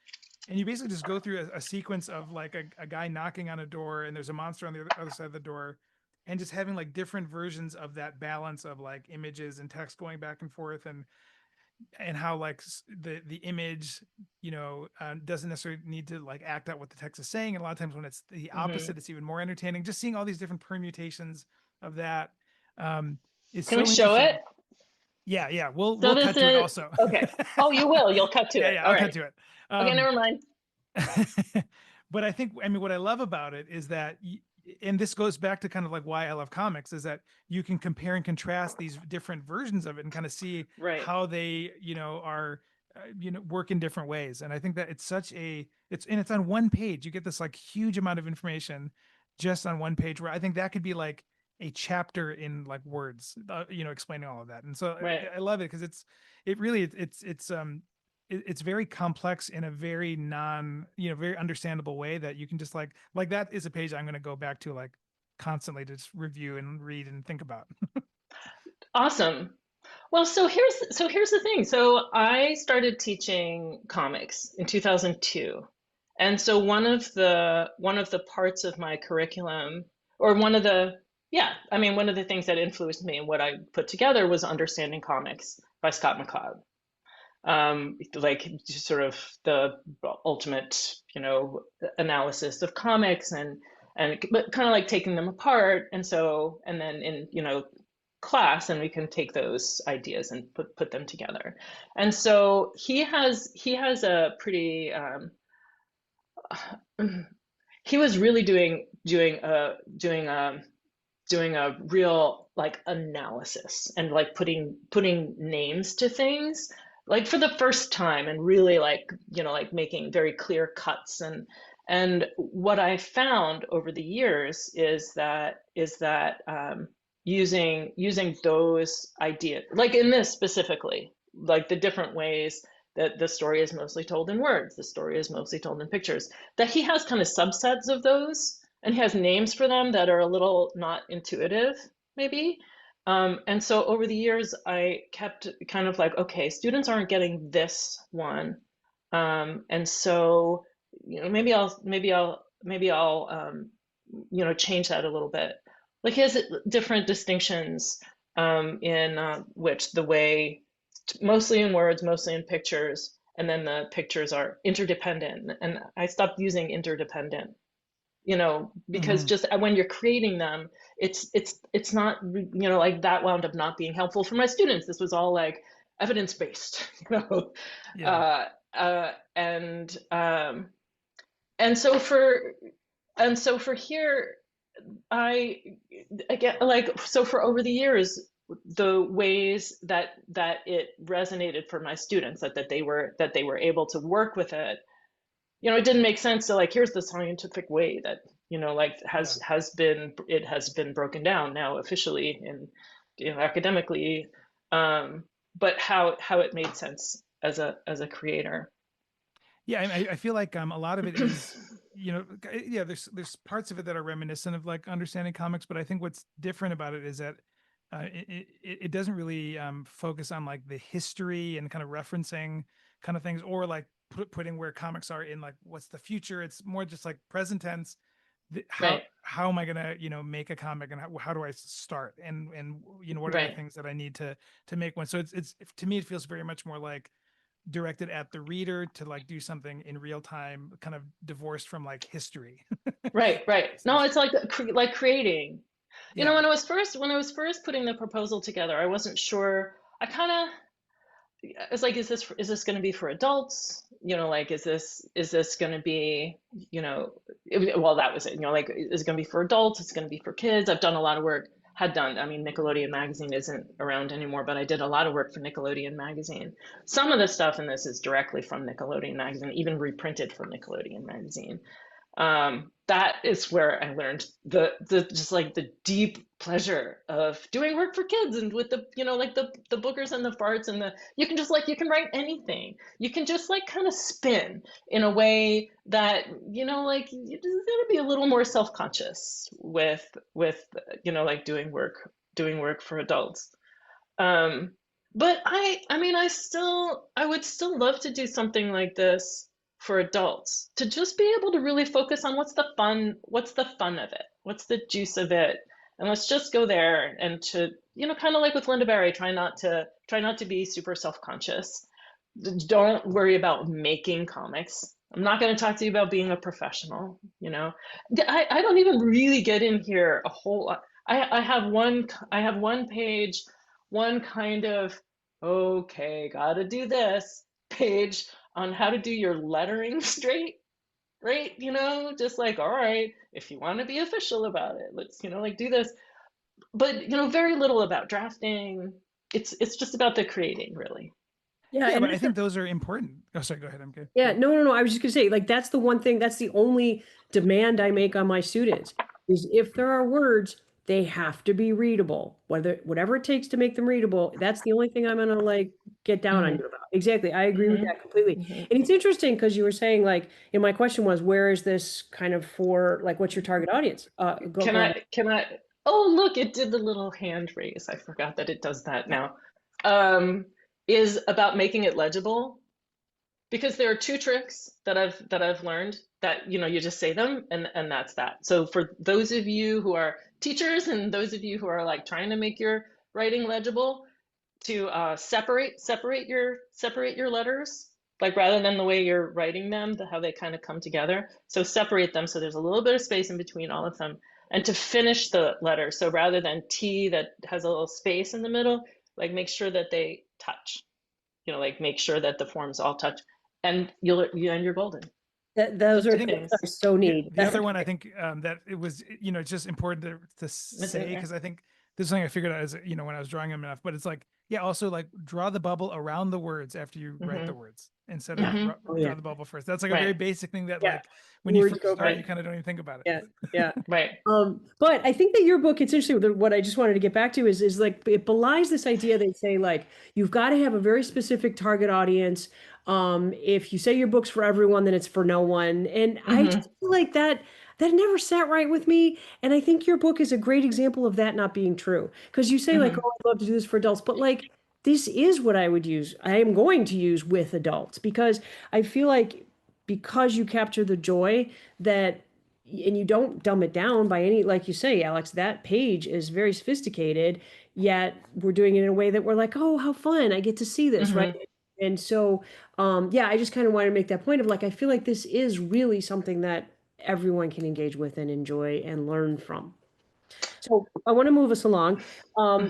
[SPEAKER 1] and you basically just go through a sequence of like a guy knocking on a door and there's a monster on the other side of the door, and just having like different versions of that balance of like images and text going back and forth, and how like the image, doesn't necessarily need to like act out what the text is saying. And a lot of times when it's the
[SPEAKER 3] Hmm.
[SPEAKER 1] opposite, it's even more entertaining. Just seeing all these different permutations of that um, is
[SPEAKER 3] Can we
[SPEAKER 1] so
[SPEAKER 3] show it?
[SPEAKER 1] interesting. Yeah, yeah. We'll
[SPEAKER 3] So
[SPEAKER 1] we'll
[SPEAKER 3] this
[SPEAKER 1] cut to it
[SPEAKER 3] is
[SPEAKER 1] also.
[SPEAKER 3] okay. Oh, you will. You'll cut to
[SPEAKER 1] Yeah,
[SPEAKER 3] it.
[SPEAKER 1] yeah.
[SPEAKER 3] All
[SPEAKER 1] I'll cut
[SPEAKER 3] right.
[SPEAKER 1] to it.
[SPEAKER 3] Okay,
[SPEAKER 1] Um,
[SPEAKER 3] never mind.
[SPEAKER 1] but I mean, what I love about it is that, and this goes back to kind of like why I love comics, is that you can compare and contrast these different versions of it and kind of see
[SPEAKER 3] Right.
[SPEAKER 1] how they, are, work in different ways. And I think that it's it's on one page. You get this like huge amount of information just on one page, where I think that could be like a chapter in like words, explaining all of that. And so
[SPEAKER 3] Right.
[SPEAKER 1] I love it because it really, it's very complex in a very very understandable way, that you can just like that is a page I'm going to go back to like constantly to just review and read and think about.
[SPEAKER 3] Awesome. Well, so here's the thing. So I started teaching comics in 2002. And so one of the parts of my curriculum, or one of the things that influenced me and what I put together was Understanding Comics by Scott McCloud. Like just sort of the ultimate, analysis of comics, and but kind of like taking them apart. And then in, class, and we can take those ideas and put them together. And so he has a pretty he was really doing a real like analysis, and like putting names to things like for the first time, and really like, like making very clear cuts. And what I found over the years is that using those ideas, like in this specifically, like the different ways that the story is mostly told in words, the story is mostly told in pictures, that he has kind of subsets of those, and he has names for them that are a little not intuitive, maybe. And so over the years, I kept kind of like, okay, students aren't getting this one, and so, maybe I'll change that a little bit. Like he has different distinctions, in which the way, mostly in words, mostly in pictures, and then the pictures are interdependent. And I stopped using interdependent, because
[SPEAKER 1] Hmm.
[SPEAKER 3] just when you're creating them, it's not, like that wound up not being helpful for my students. This was all like evidence based,
[SPEAKER 1] Yeah.
[SPEAKER 3] uh, and and so for and so for here, I again, like, so for over the years, the ways that it resonated for my students, that they were able to work with it, it didn't make sense to like, here's the scientific way that, like
[SPEAKER 1] Yeah.
[SPEAKER 3] has been broken down now officially and, academically, um, but how it made sense as a creator.
[SPEAKER 1] Yeah, I feel like a lot of it is, yeah, there's parts of it that are reminiscent of like Understanding Comics, but I think what's different about it is that it doesn't really focus on like the history and kind of referencing kind of things, or like putting where comics are in like what's the future. It's more just like present tense.
[SPEAKER 3] Right,
[SPEAKER 1] How am I gonna make a comic, and how do I start, and what are the
[SPEAKER 3] right.
[SPEAKER 1] things that I need to make one. So it's to me it feels very much more like directed at the reader to like do something in real time, kind of divorced from like history.
[SPEAKER 3] Right,
[SPEAKER 1] If that
[SPEAKER 3] right.
[SPEAKER 1] makes
[SPEAKER 3] No,
[SPEAKER 1] sense.
[SPEAKER 3] it's like creating.
[SPEAKER 1] Yeah.
[SPEAKER 3] When I was first putting the proposal together, I wasn't sure. I kind of It's like, is this going to be for adults? Like, is this going to be, well, that was it. Like, is it going to be for adults? It's going to be for kids. I've done a lot of work. Had done. I mean, Nickelodeon magazine isn't around anymore, but I did a lot of work for Nickelodeon magazine. Some of the stuff in this is directly from Nickelodeon magazine, even reprinted from Nickelodeon magazine. That is where I learned the just like the deep pleasure of doing work for kids, and with the, like the boogers and the farts, and you can write anything. You can just like kind of spin in a way that, like, you just gotta be a little more self-conscious with like doing work for adults. Um, but I mean, I would still love to do something like this for adults, to just be able to really focus on what's the fun of it, what's the juice of it, and let's just go there. And to, kind of like with Linda Barry, try not to be super self-conscious. Don't worry about making comics. I'm not going to talk to you about being a professional. I don't even really get in here a whole lot. I have one page, one kind of, okay, gotta do this page on how to do your lettering straight, right? Just like, all right, if you want to be official about it, let's, like do this. But, very little about drafting. It's just about the creating, really.
[SPEAKER 2] Yeah,
[SPEAKER 1] Yeah,
[SPEAKER 2] and
[SPEAKER 1] but I think those are important. Oh, sorry, go ahead. I'm good.
[SPEAKER 2] yeah, no, no, no. I was just gonna say, like, that's the one thing, that's the only demand I make on my students is if there are words, they have to be readable. Whatever it takes to make them readable, that's the only thing I'm gonna like get down on
[SPEAKER 3] Hmm.
[SPEAKER 2] you about. Exactly. I agree with
[SPEAKER 3] Hmm.
[SPEAKER 2] that completely.
[SPEAKER 3] Hmm.
[SPEAKER 2] And it's interesting because you were saying, like, and my question was, where is this kind of for, like, what's your target audience?
[SPEAKER 3] Can
[SPEAKER 2] Go ahead.
[SPEAKER 3] I, oh, look, it did the little hand raise. I forgot that it does that now. Um, is about making it legible, because there are two tricks that I've learned that, you just say them, and that's that. So for those of you who are teachers and those of you who are like trying to make your writing legible, to separate your letters, like rather than the way you're writing them, how they kind of come together. So separate them so there's a little bit of space in between all of them, and to finish the letter. So rather than T that has a little space in the middle, like make sure that they touch. Like make sure that the forms all touch, and you're golden. So
[SPEAKER 2] Those are
[SPEAKER 1] I
[SPEAKER 3] two
[SPEAKER 1] think
[SPEAKER 2] things
[SPEAKER 3] things.
[SPEAKER 2] I so need.
[SPEAKER 1] the other one, I think that it was, it's just important to
[SPEAKER 3] Is it
[SPEAKER 1] say,
[SPEAKER 3] okay?
[SPEAKER 1] because I think this is something I figured out as, when I was drawing them enough, but it's like, yeah, also like draw the bubble around the words after you write the
[SPEAKER 3] Hmm.
[SPEAKER 1] words instead of
[SPEAKER 3] Hmm.
[SPEAKER 2] Oh
[SPEAKER 1] draw
[SPEAKER 2] yeah,
[SPEAKER 1] the bubble first. That's like a
[SPEAKER 3] Right.
[SPEAKER 1] very basic thing that
[SPEAKER 2] yeah.
[SPEAKER 1] like when you
[SPEAKER 2] Words
[SPEAKER 1] first
[SPEAKER 2] go
[SPEAKER 1] start,
[SPEAKER 2] first.
[SPEAKER 1] you
[SPEAKER 3] Right.
[SPEAKER 1] kind of don't even think about
[SPEAKER 2] Yeah,
[SPEAKER 1] it.
[SPEAKER 2] yeah.
[SPEAKER 3] Right.
[SPEAKER 2] But I think that your book, it's interesting. What I just wanted to get back to is like it belies this idea. They say like you've got to have a very specific target audience. If you say your book's for everyone, then it's for no one. And I
[SPEAKER 3] Hmm.
[SPEAKER 2] just feel like that never sat right with me. And I think your book is a great example of that not being true. Because you say like,
[SPEAKER 3] Hmm.
[SPEAKER 2] oh, I'd love to do this for adults, but like this is what I would use. I am going to use with adults because I feel like because you capture the joy that and you don't dumb it down by any, like you say, Alex, that page is very sophisticated, yet we're doing it in a way that we're like, oh, how fun, I get to see this, right?
[SPEAKER 3] Hmm.
[SPEAKER 2] And so yeah, I just kind of wanted to make that point of like I feel like this is really something that everyone can engage with and enjoy and learn from. So I want to move us along.
[SPEAKER 3] Hmm.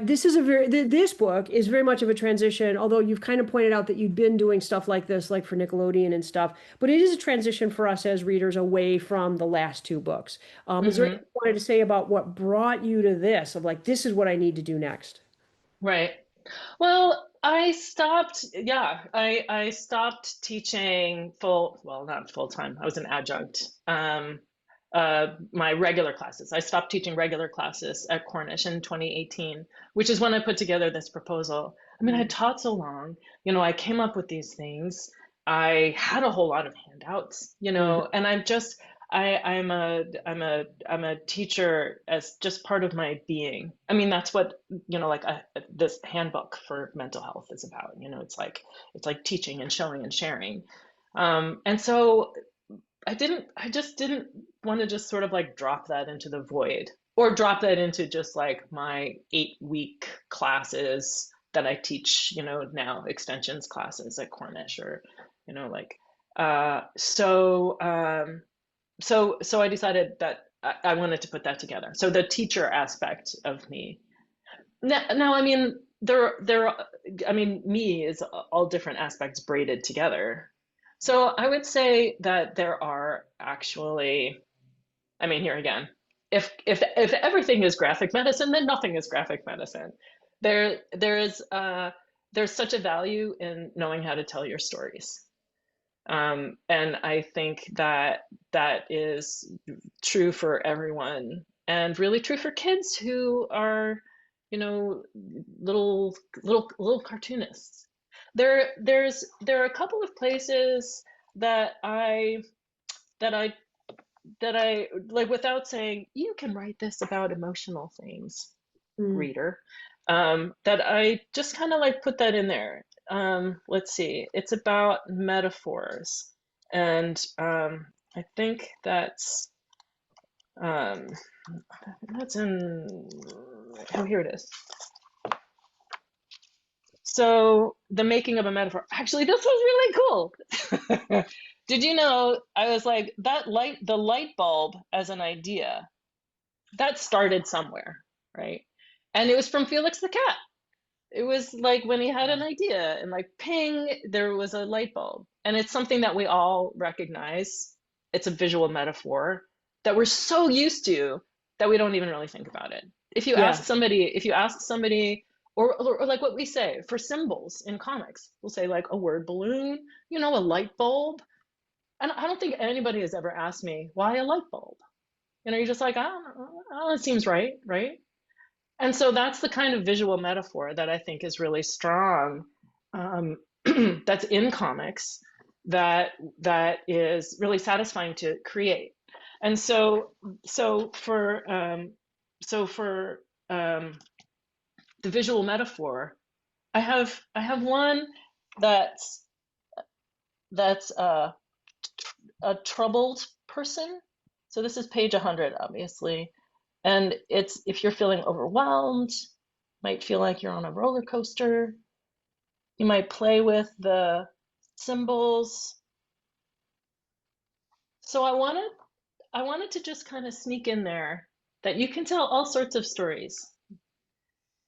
[SPEAKER 2] This is a this book is very much of a transition, although you've kind of pointed out that you've been doing stuff like this, like for Nickelodeon and stuff. But it is a transition for us as readers away from the last two books. Is there
[SPEAKER 3] Hmm.
[SPEAKER 2] anything you wanted to say about what brought you to this? Of like, this is what I need to do next.
[SPEAKER 3] Right. Well, I stopped teaching well, not full time. I was an adjunct. My regular classes. I stopped teaching regular classes at Cornish in 2018, which is when I put together this proposal. I mean, I taught so long, I came up with these things. I had a whole lot of handouts,
[SPEAKER 2] Mhm.
[SPEAKER 3] and I'm a teacher as just part of my being. I mean, that's what, like this handbook for mental health is about. It's like teaching and showing and sharing. And so I just didn't want to just sort of like drop that into the void, or drop that into just like my 8-week classes that I teach, now extensions classes at Cornish, or, like, so I decided that I wanted to put that together. So the teacher aspect of me. Now, I mean, I mean, me is all different aspects braided together. So I would say that there are actually, I mean, here again, if everything is graphic medicine, then nothing is graphic medicine. There's such a value in knowing how to tell your stories. And I think that that is true for everyone, and really true for kids who are, you know, little cartoonists. There are a couple of places that I that I that I like, without saying you can write this about emotional things,
[SPEAKER 2] Mm.
[SPEAKER 3] reader, that I just kind of like put that in there. Let's see, it's about metaphors, and I think that's um, it's in, oh, here it is. So the making of a metaphor. Actually, this was really cool. Did you know, I was like, the light bulb as an idea, that started somewhere, right? And it was from Felix the cat. It was like when he had an idea and like ping, there was a light bulb. And it's something that we all recognize. It's a visual metaphor that we're so used to that we don't even really think about it. If you
[SPEAKER 2] Yeah.
[SPEAKER 3] ask somebody, or like what we say for symbols in comics, we'll say like a word balloon, you know, a light bulb. And I don't think anybody has ever asked me, why a light bulb? You know, you're just like, oh, it seems right, right? And so that's the kind of visual metaphor that I think is really strong, that's in comics, that is really satisfying to create. And so for the visual metaphor, I have one that's a troubled person. So this is page 100, obviously. And it's, if you're feeling overwhelmed, might feel like you're on a roller coaster. You might play with the symbols. So I wanted to just kind of sneak in there that you can tell all sorts of stories.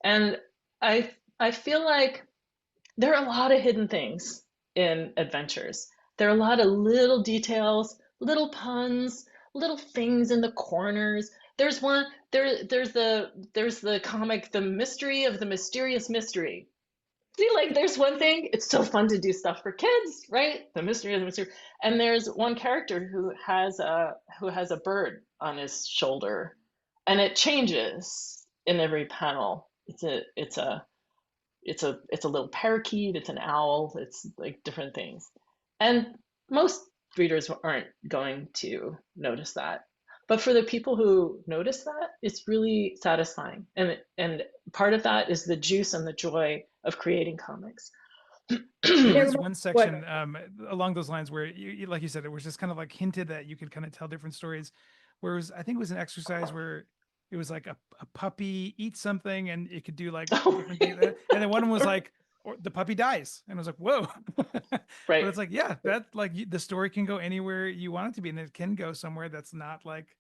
[SPEAKER 3] And I feel like there are a lot of hidden things in adventures. There are a lot of little details, little puns, little things in the corners. There's one there's the comic The Mystery of the Mysterious Mystery. See, like there's one thing, it's so fun to do stuff for kids, right? The mystery of the mystery. And there's one character who has a bird on his shoulder, and it changes in every panel. It's a little parakeet, it's an owl, it's like different things. And most readers aren't going to notice that. But for the people who notice that, it's really satisfying. And part of that is the juice and the joy of creating comics.
[SPEAKER 1] There
[SPEAKER 2] Yeah,
[SPEAKER 1] was one
[SPEAKER 2] what?
[SPEAKER 1] section along those lines where like you said, it was just kind of like hinted that you could kind of tell different stories. Where it was, I think it was an exercise where it was like a puppy eats something and it could do like different things. And then one was like, or the puppy dies, and I was like, whoa. But
[SPEAKER 3] Right,
[SPEAKER 1] it's like, yeah, that like the story can go anywhere you want it to be, and it can go somewhere that's not like,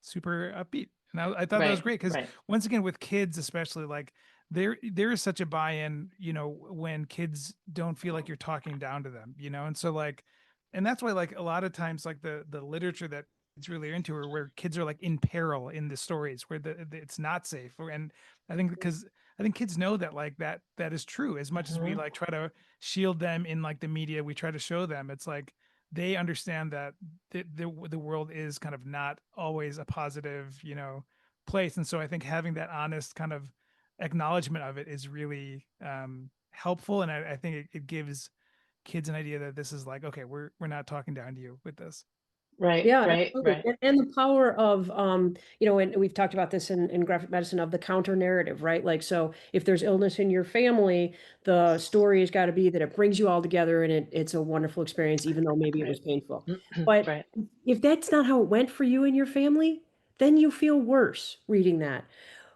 [SPEAKER 1] super upbeat. And I thought that was
[SPEAKER 3] right,
[SPEAKER 1] great because
[SPEAKER 3] right.
[SPEAKER 1] once again, with kids, especially, like there is such a buy-in, when kids don't feel like you're talking down to them, and so like, and that's why like a lot of times like the literature that it's really into, or where kids are like in peril in the stories where it's not safe, and I think because I think kids know that like that is true. As much as we
[SPEAKER 3] Mhm.
[SPEAKER 1] like try to shield them in like the media, we try to show them, it's like they understand that the world is kind of not always a positive, place. And so I think having that honest kind of acknowledgement of it is really helpful. And I think it gives kids an idea that this is like, okay, we're not talking down to you with this.
[SPEAKER 3] Right,
[SPEAKER 2] Yeah,
[SPEAKER 3] right,
[SPEAKER 2] absolutely.
[SPEAKER 3] right.
[SPEAKER 2] And the power of, and we've talked about this in graphic medicine of the counter narrative, right? Like, so if there's illness in your family, the story has got to be that it brings you all together and it's a wonderful experience, even though maybe it
[SPEAKER 3] Right.
[SPEAKER 2] was painful. But
[SPEAKER 3] Right.
[SPEAKER 2] if that's not how it went for you and your family, then you feel worse reading that.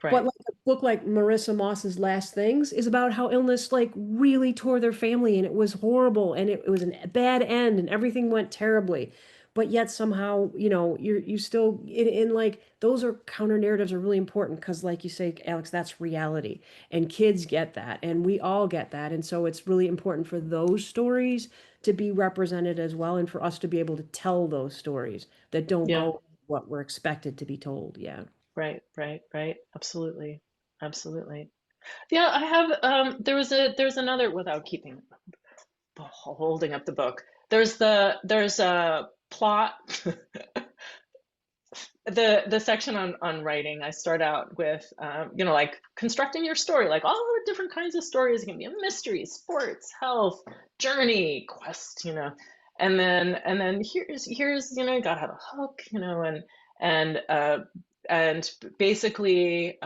[SPEAKER 2] But
[SPEAKER 3] Right.
[SPEAKER 2] like a book like Marissa Moss's Last Things is about how illness like really tore their family and it was horrible and it was a bad end and everything went terribly. But yet somehow, you still in like those are counter narratives are really important because like you say, Alex, that's reality. And kids get that and we all get that. And so it's really important for those stories to be represented as well and for us to be able to tell those stories that don't
[SPEAKER 3] Yeah.
[SPEAKER 2] go what we're expected to be told. Yeah.
[SPEAKER 3] Right. Right. Right. Absolutely. Absolutely. Yeah, I have there's another, without keeping holding up the book. There's a plot. The section on writing, I start out with like constructing your story, like all the different kinds of stories. It can be a mystery, sports, health, journey, quest, and then here's you gotta have a hook, and basically,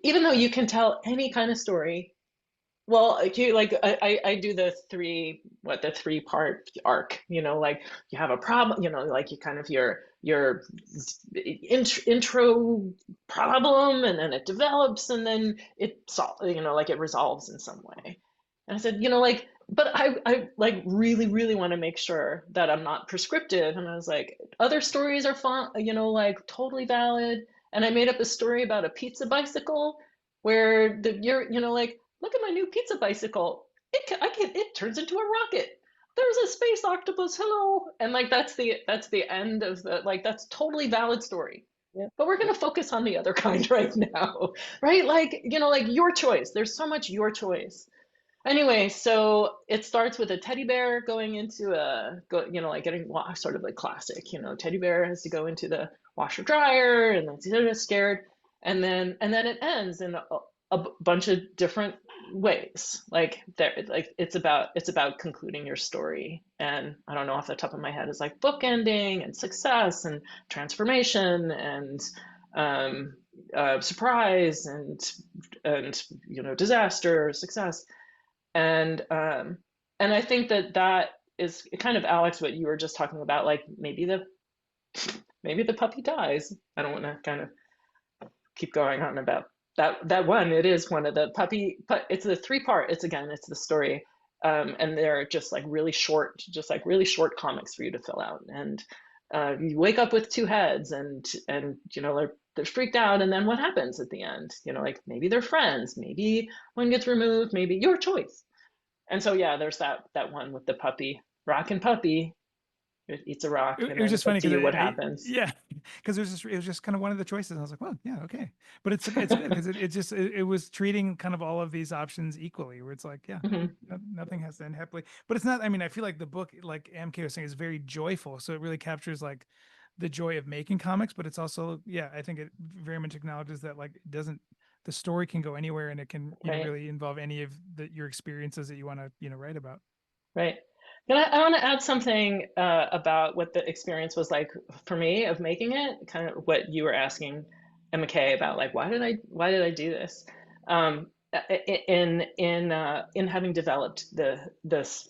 [SPEAKER 3] even though you can tell any kind of story Well, I do the 3 part arc, like you have a problem, like you kind of your intro problem, and then it develops, and then like it resolves in some way. And I said, like, but I like really, really want to make sure that I'm not prescriptive. And I was like, other stories are fun, like totally valid. And I made up a story about a pizza bicycle where like, look at my new pizza bicycle. It turns into a rocket. There's a space octopus. Hello. And like that's the end of the like that's totally valid story.
[SPEAKER 2] Yeah.
[SPEAKER 3] But we're gonna focus on the other kind right now, right? Like like your choice. There's so much your choice. Anyway, so it starts with a teddy bear going into like getting washed, sort of like classic. Teddy bear has to go into the washer dryer, and then he's scared, and then it ends in a bunch of different ways. Like it's about concluding your story, and I don't know off the top of my head, it's like bookending and success and transformation and um, surprise and disaster, success. And I think that is kind of, Alex, what you were just talking about, like maybe the puppy dies. I don't want to kind of keep going on about that one. It is one of the puppy, but it's the 3 part. It's the story. And they're just like really short, comics for you to fill out. And you wake up with 2 heads, and they're freaked out, and then what happens at the end? Like maybe they're friends, maybe one gets removed, maybe your choice. And so yeah, there's that one with the puppy, rock and puppy. It eats a rock,
[SPEAKER 1] It
[SPEAKER 3] and
[SPEAKER 1] was
[SPEAKER 3] then
[SPEAKER 1] just
[SPEAKER 3] it's up
[SPEAKER 1] funny
[SPEAKER 3] to
[SPEAKER 1] because
[SPEAKER 3] you what happens.
[SPEAKER 1] yeah, because it was just kind of one of the choices. And I was like, well, yeah, okay, but it's good because it was treating kind of all of these options equally, where it's like, yeah,
[SPEAKER 3] Hmm.
[SPEAKER 1] nothing has to end happily, but it's not. I mean, I feel like the book, like MK was saying, is very joyful, so it really captures like the joy of making comics, but it's also, yeah, I think it very much acknowledges that like it doesn't. The story can go anywhere, and it can
[SPEAKER 3] Right,
[SPEAKER 1] really involve any of your experiences that you want to write about.
[SPEAKER 3] right. And I want to add something about what the experience was like for me of making it. Kind of what you were asking MK about, like why did I do this? In having developed this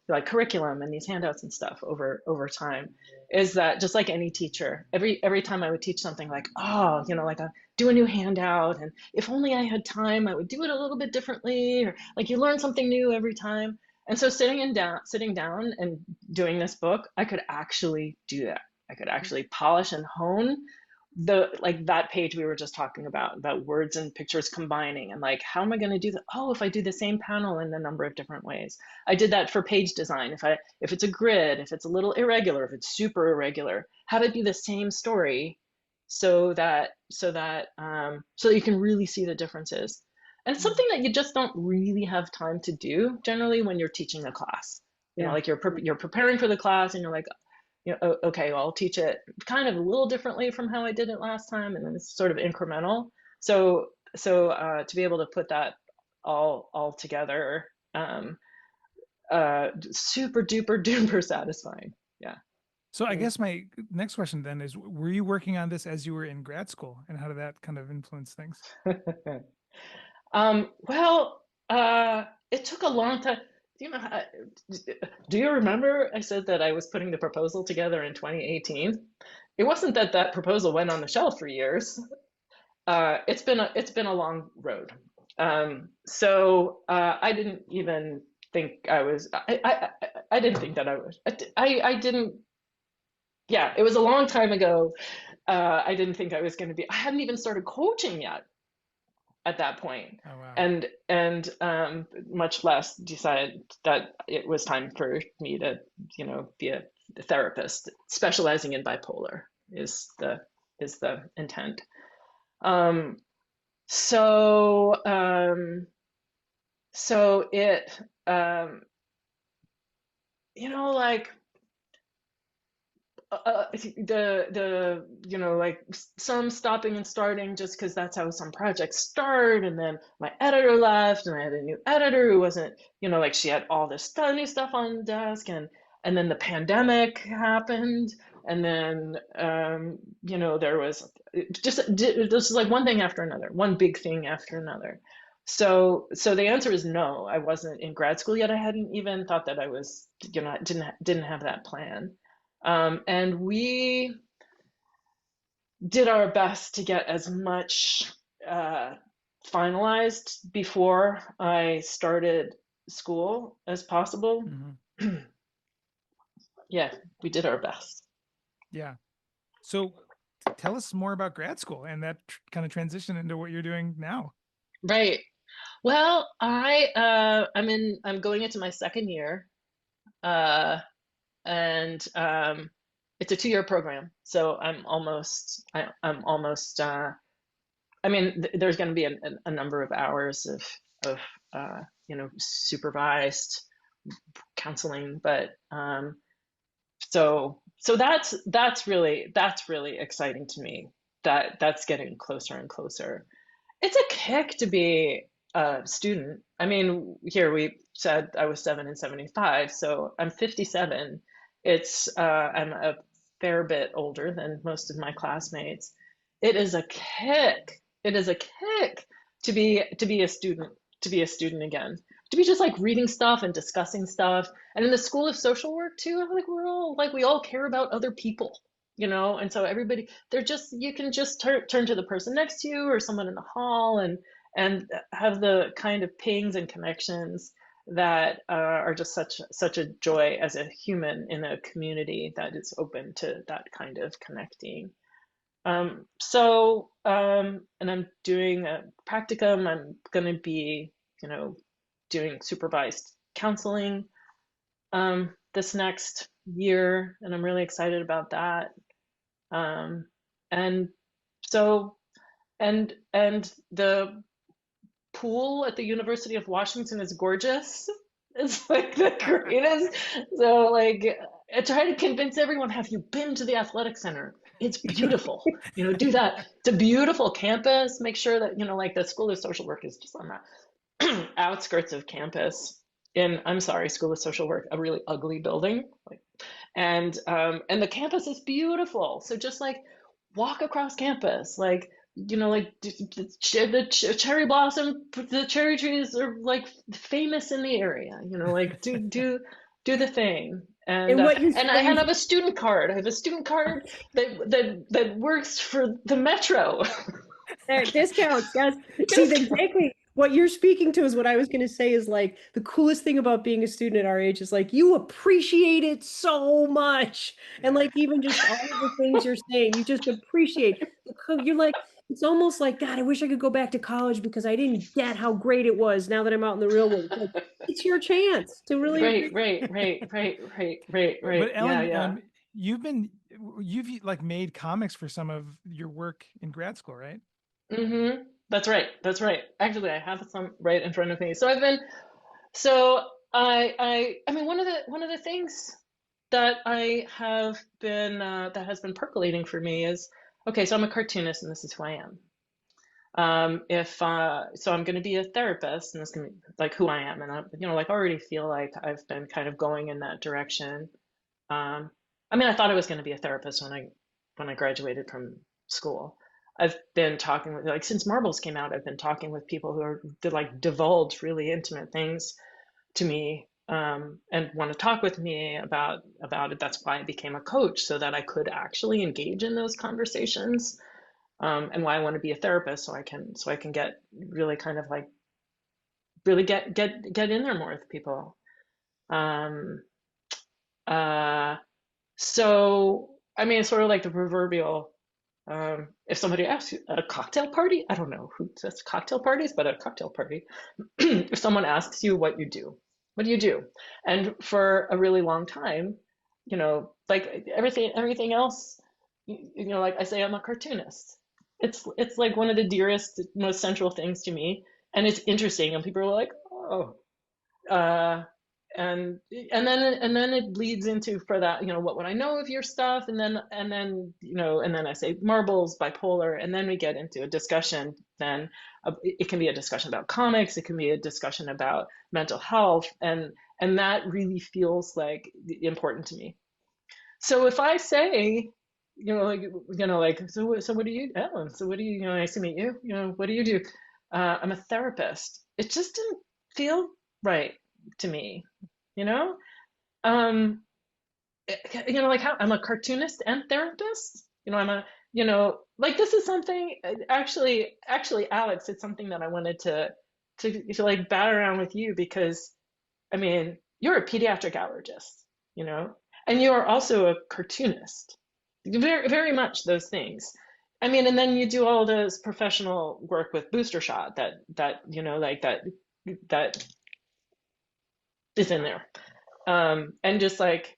[SPEAKER 3] like curriculum and these handouts and stuff over time, is that just like any teacher, every time I would teach something, like, oh, like I do a new handout, and if only I had time I would do it a little bit differently, or like you learn something new every time. And so sitting down and doing this book, I could actually do that. I could actually polish and hone the like that page we were just talking about words and pictures combining, and like, how am I going to do that? Oh, if I do the same panel in a number of different ways. I did that for page design. If it's a grid, if it's a little irregular, if it's super irregular, have it be the same story, so that you can really see the differences. And it's something that you just don't really have time to do generally when you're teaching a class.
[SPEAKER 2] Yeah.
[SPEAKER 3] Like you're preparing for the class, and you're like, okay, well, I'll teach it kind of a little differently from how I did it last time, and then it's sort of incremental. So to be able to put that all together, super duper duper satisfying. Yeah.
[SPEAKER 1] So I guess my next question then is, were you working on this as you were in grad school, and how did that kind of influence things?
[SPEAKER 3] Well, it took a long time. Do you remember I said that I was putting the proposal together in 2018? It wasn't that proposal went on the shelf for years. It's been a long road. So I didn't even think I was. I didn't think that I was. I didn't. Yeah, it was a long time ago. I didn't think I was going to be. I hadn't even started coaching yet at that point.
[SPEAKER 1] Oh wow.
[SPEAKER 3] And much less decided that it was time for me to be a therapist specializing in bipolar is the intent. um so so it like like some stopping and starting just because that's how some projects start, and then my editor left, and I had a new editor who wasn't, like, she had all this new stuff on the desk, and then the pandemic happened, and then there was just this is like one thing after another, one big thing after another. So the answer is no. I wasn't in grad school yet. I hadn't even thought that I was, I didn't have that plan. And we did our best to get as much finalized before I started school as possible.
[SPEAKER 1] Mm-hmm.
[SPEAKER 3] Yeah, we did our best.
[SPEAKER 1] Yeah. So tell us more about grad school and that kind of transition into what you're doing now.
[SPEAKER 3] Right. Well, I'm going into my second year, uh, and it's a 2-year program. So I'm almost. I mean, there's going to be a number of hours of supervised counseling, but so that's really exciting to me. That's getting closer and closer. It's a kick to be a student. I mean, here we said I was 7 and 75, so I'm 57. I'm a fair bit older than most of my classmates. It is a kick. It is a kick to be a student, to be a student again. To be just like reading stuff and discussing stuff. And in the School of Social Work too, like we all care about other people, and so everybody, you can just turn to the person next to you or someone in the hall and have the kind of pings and connections that are just such a joy as a human in a community that is open to that kind of connecting. And I'm doing a practicum. I'm going to be, doing supervised counseling this next year, and I'm really excited about that. And so, and the pool at the University of Washington is gorgeous. It's like the greatest. So like, I try to convince everyone, have you been to the athletic center? It's beautiful. Do that. It's a beautiful campus. Make sure that, like the School of Social Work is just on the outskirts of campus I'm sorry, School of Social Work, a really ugly building. And the campus is beautiful. So just like walk across campus, like like the cherry blossom, the cherry trees are like famous in the area. Like do the thing. And
[SPEAKER 2] And what you
[SPEAKER 3] and I have a student card. I have a student card that works for the metro.
[SPEAKER 2] discounts, yes. See, exactly what you're speaking to is what I was going to say is like the coolest thing about being a student at our age is like you appreciate it so much. And like even just all of the things you're saying, you just appreciate. You're like, it's almost like, God, I wish I could go back to college because I didn't get how great it was now that I'm out in the real world. It's like, it's your chance to really
[SPEAKER 3] Right,
[SPEAKER 2] appreciate.
[SPEAKER 3] right.
[SPEAKER 1] But
[SPEAKER 3] Yeah,
[SPEAKER 1] Ellen,
[SPEAKER 3] yeah.
[SPEAKER 1] you've like made comics for some of your work in grad school, right?
[SPEAKER 3] Mm-hmm. That's right. That's right. Actually, I have some right in front of me. So I mean, one of the things that has been percolating for me is, okay, so I'm a cartoonist and this is who I am. If So I'm going to be a therapist, and this can be like who I am, and I, like already feel like I've been kind of going in that direction. I mean, I thought I was going to be a therapist when I graduated from school. I've been talking with, like, since Marbles came out, I've been talking with people who are like divulge really intimate things to me, and want to talk with me about it. That's why I became a coach, so that I could actually engage in those conversations, and why I want to be a therapist, so I can get really kind of like really get in there more with people. Um, uh, so I mean, it's sort of like the proverbial. If somebody asks you at a cocktail party, I don't know who says cocktail parties, but at a cocktail party, if someone asks you what you do, what do you do? And for a really long time, like everything else, like I say, I'm a cartoonist. It's like one of the dearest, most central things to me, and it's interesting, and people are like, oh, uh, and then it bleeds into, for that, what would I know of your stuff, and then I say Marbles, bipolar, and then we get into a discussion. Then it can be a discussion about comics, it can be a discussion about mental health, and that really feels like important to me. So if I say, like, so what do you, Ellen? So what do you, nice to meet you. What do you do? I'm a therapist. It just didn't feel right to me, you know? Um, like how I'm a cartoonist and therapist. I'm a, like this is something actually, Alex, it's something that I wanted to like bat around with you because I mean, you're a pediatric allergist, you know, and you are also a cartoonist. Very, very much those things. I mean, and then you do all this professional work with booster shot that like that is in there. And just like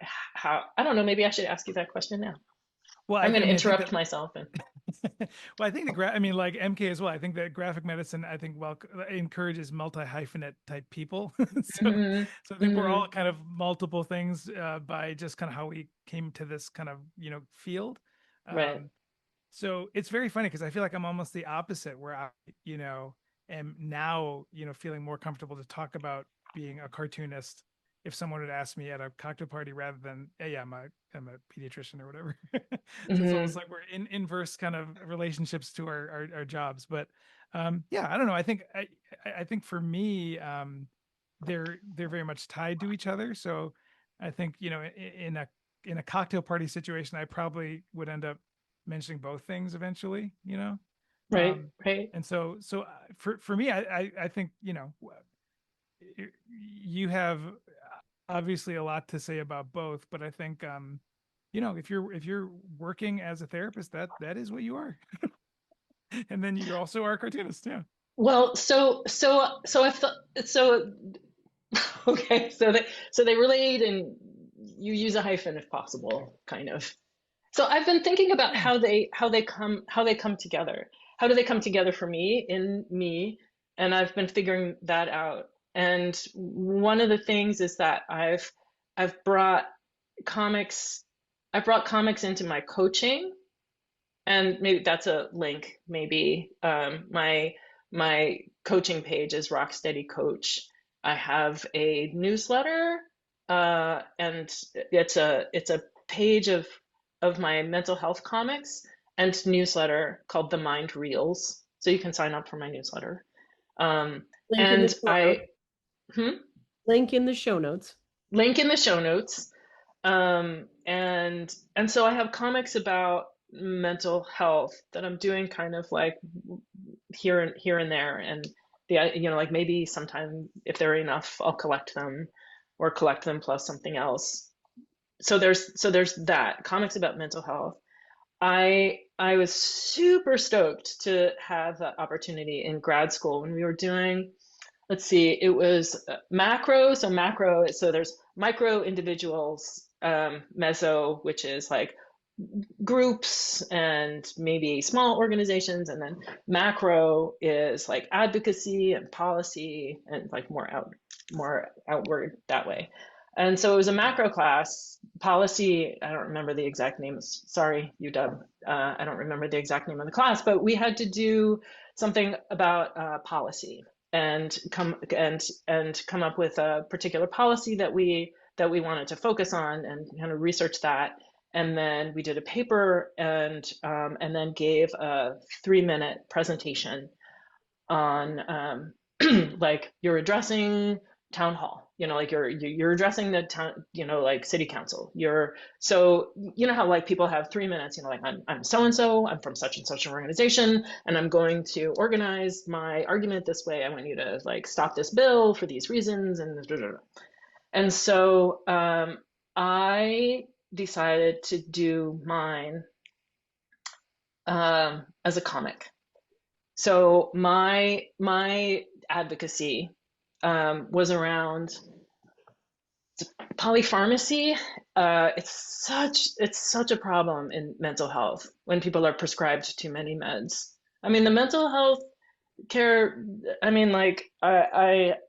[SPEAKER 3] how I don't know, maybe I should ask you that question now.
[SPEAKER 1] Well,
[SPEAKER 3] I'm going
[SPEAKER 1] I
[SPEAKER 3] to
[SPEAKER 1] mean, I think that
[SPEAKER 3] interrupt myself and
[SPEAKER 1] well, I think I mean, like MK as well. I think that graphic medicine, I think, well, encourages multi-hyphenate type people. so,
[SPEAKER 3] hmm
[SPEAKER 1] so I think we're
[SPEAKER 3] hmm
[SPEAKER 1] all kind of multiple things by just kind of how we came to this kind of, field.
[SPEAKER 3] right.
[SPEAKER 1] Um, so it's very funny because I feel like I'm almost the opposite, where I, am now, feeling more comfortable to talk about being a cartoonist if someone would ask me at a cocktail party rather than, hey, yeah, I'm a pediatrician or whatever. So it's almost
[SPEAKER 3] hmm
[SPEAKER 1] like we're in inverse kind of relationships to our jobs. But yeah, I don't know. I think for me, they're very much tied to each other. So I think, in a cocktail party situation, I probably would end up mentioning both things eventually.
[SPEAKER 3] Right,
[SPEAKER 1] Um,
[SPEAKER 3] right.
[SPEAKER 1] and so for me, I think, you have obviously a lot to say about both, but I think, if you're working as a therapist, that is what you are. And then you also are a cartoonist. Yeah.
[SPEAKER 3] Well, so I thought so. Okay, so they relate, and you use a hyphen if possible, kind of. So I've been thinking about
[SPEAKER 1] Yeah.
[SPEAKER 3] how they come together. How do they come together for me in me? And I've been figuring that out. And one of the things is that I've brought comics I've brought comics into my coaching, and maybe that's a link. Maybe my coaching page is Rocksteady Coach. I have a newsletter, and it's a page of my mental health comics and newsletter called The Mind Reels. So you can sign up for my newsletter. Um,
[SPEAKER 2] Link in the
[SPEAKER 3] and
[SPEAKER 2] show notes.
[SPEAKER 3] hmm,
[SPEAKER 2] Link in the show notes.
[SPEAKER 3] link in the show notes. And so I have comics about mental health that I'm doing kind of like here and there, and like maybe sometime if there are enough, I'll collect them, or collect them plus something else. So there's that comics about mental health. I was super stoked to have that opportunity in grad school when we were doing, let's see, it was macro. So there's micro individuals, meso, which is like groups and maybe small organizations, and then macro is like advocacy and policy and like more outward that way. And so it was a macro class. Policy, I don't remember the exact name. Sorry, UW. I don't remember the exact name of the class, but we had to do something about policy and come up with a particular policy that we wanted to focus on and kind of research that. And then we did a paper, and then gave a 3-minute presentation on like you're addressing town hall, like you're addressing the town, like city council. So how like people have 3 minutes, like I'm so and so, I'm from such and such an organization, and I'm going to organize my argument this way. I want you to like stop this bill for these reasons, and so I decided to do mine as a comic. So my advocacy was around polypharmacy. It's such a problem in mental health when people are prescribed too many meds. I mean, the mental health care. I mean, like like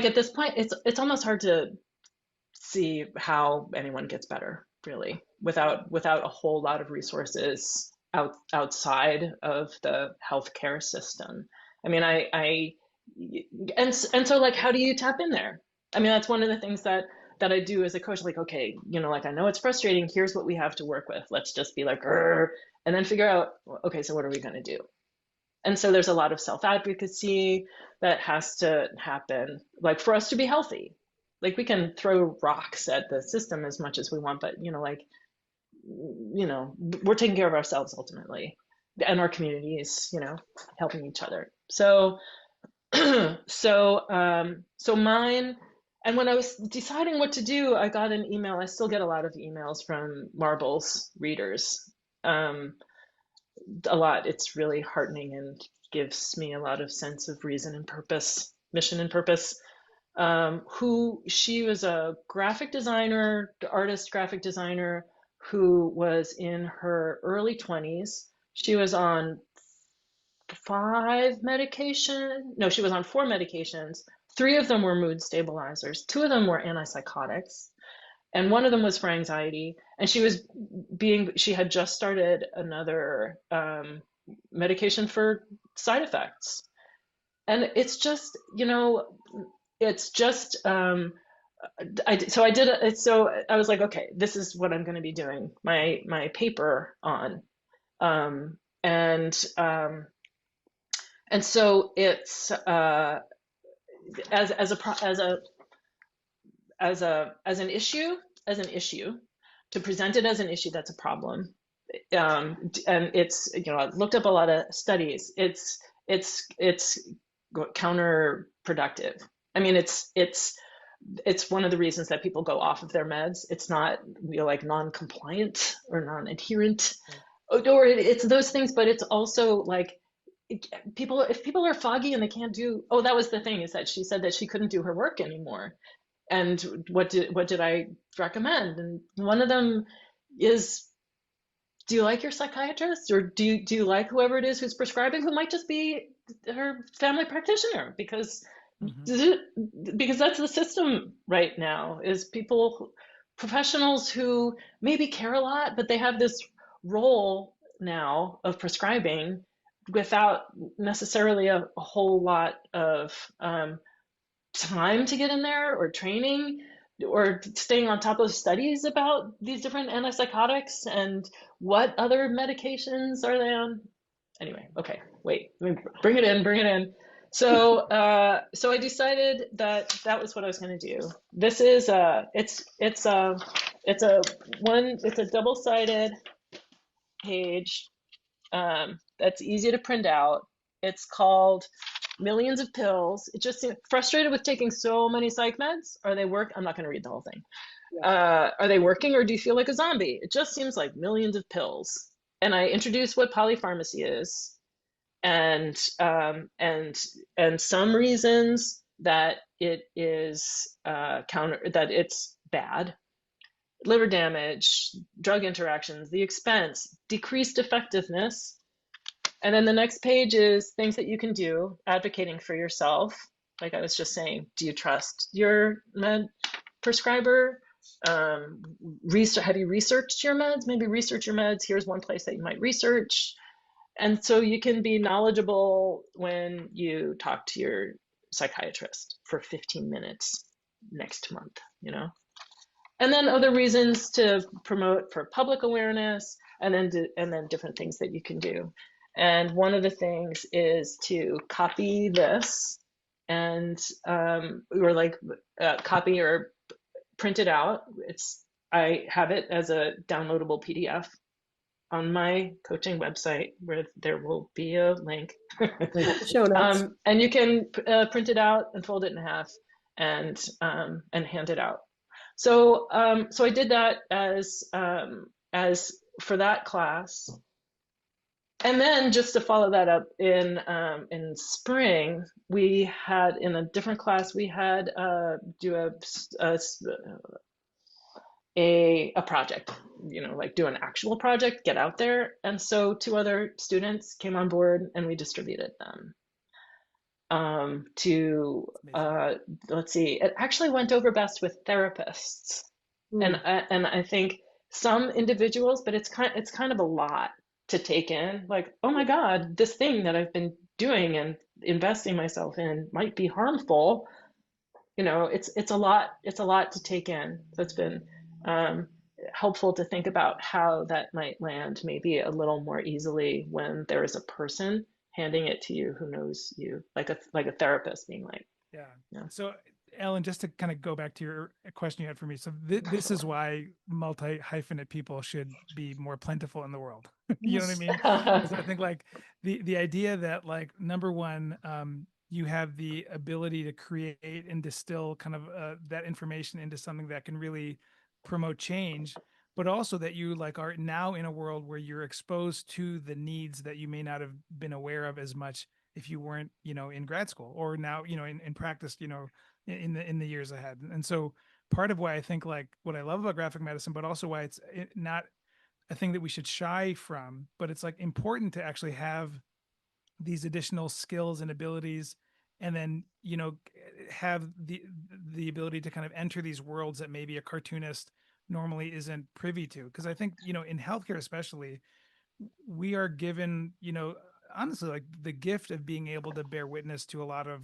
[SPEAKER 3] at this point, it's almost hard to see how anyone gets better, really, without a whole lot of resources outside of the healthcare system. I mean, and so like, how do you tap in there? I mean, that's one of the things that that I do as a coach, like, okay, you know, like I know it's frustrating. Here's what we have to work with. Let's just be like, "Grr," and then figure out, okay, so what are we going to do? And so there's a lot of self-advocacy that has to happen, like for us to be healthy. Like we can throw rocks at the system as much as we want, but you know, like, you know, we're taking care of ourselves ultimately, and our communities, you know, helping each other. So so mine, and when I was deciding what to do, I got an email. I still get a lot of emails from Marbles readers. A lot. It's really heartening and gives me a lot of sense of reason and purpose, mission and purpose. She was a graphic designer, artist, graphic designer who was in her early 20s. She was on 4 medications. 3 of them were mood stabilizers. 2 of them were antipsychotics. And one of them was for anxiety. And she had just started another medication for side effects. And it's just, you know, it's just, so I was like, okay, this is what I'm going to be doing my paper on. And so it's as an issue, to present it as an issue that's a problem. And it's, you know, I looked up a lot of studies. It's counterproductive. I mean, it's one of the reasons that people go off of their meds. It's not, you know, like non-compliant or non-adherent, or it's those things, but it's also like if people are foggy and they can't do, oh, that was the thing, is that she said that she couldn't do her work anymore. And what did I recommend? And one of them is, do you like your psychiatrist, or do you like whoever it is who's prescribing, who might just be her family practitioner? Because that's the system right now, is professionals who maybe care a lot, but they have this role now of prescribing without necessarily a whole lot of time to get in there, or training, or staying on top of studies about these different antipsychotics and what other medications are they on. Anyway, okay, wait, let me bring it in. So so I decided that was what I was going to do. This is it's a double-sided page that's easy to print out. It's called Millions of Pills. It just seemed frustrated with taking so many psych meds. Are they work? I'm not going to read the whole thing. Are they working, or do you feel like a zombie? It just seems like millions of pills. And I introduced what polypharmacy is, and some reasons that it is that it's bad: liver damage, drug interactions, the expense, decreased effectiveness. And then the next page is things that you can do, advocating for yourself. Like I was just saying, do you trust your med prescriber? Have you researched your meds? Maybe research your meds. Here's one place that you might research. And so you can be knowledgeable when you talk to your psychiatrist for 15 minutes next month, you know? And then other reasons to promote for public awareness, and then different things that you can do. And one of the things is to copy this, and copy or print it out. I have it as a downloadable PDF on my coaching website, where there will be a link.
[SPEAKER 2] Show notes.
[SPEAKER 3] And you can print it out and fold it in half and hand it out. So so I did that as for that class. And then just to follow that up, in spring, we had, in a different class, we had do a project, you know, like do an actual project, get out there. And so 2 other students came on board, and we distributed them to let's see, it actually went over best with therapists. And I think some individuals, but it's kind of a lot to take in, like, oh my God, this thing that I've been doing and investing myself in might be harmful. it's a lot to take in. So it's been um, helpful to think about how that might land maybe a little more easily when there is a person handing it to you who knows you, like a therapist being like,
[SPEAKER 1] Yeah.
[SPEAKER 3] yeah.
[SPEAKER 1] So, Ellen, just to kind of go back to your question you had for me. So this is why multi-hyphenate people should be more plentiful in the world. You know what I
[SPEAKER 3] Yes.
[SPEAKER 1] mean? Because I think like the idea that like number one, you have the ability to create and distill kind of that information into something that can really promote change, but also that you like are now in a world where you're exposed to the needs that you may not have been aware of as much if you weren't, in grad school or now, in practice, in the years ahead. And so part of why I think like what I love about graphic medicine, but also why it's not a thing that we should shy from, but it's like important to actually have these additional skills and abilities, and then have the ability to kind of enter these worlds that maybe a cartoonist normally isn't privy to. Because I think in healthcare especially, we are given, honestly, like the gift of being able to bear witness to a lot of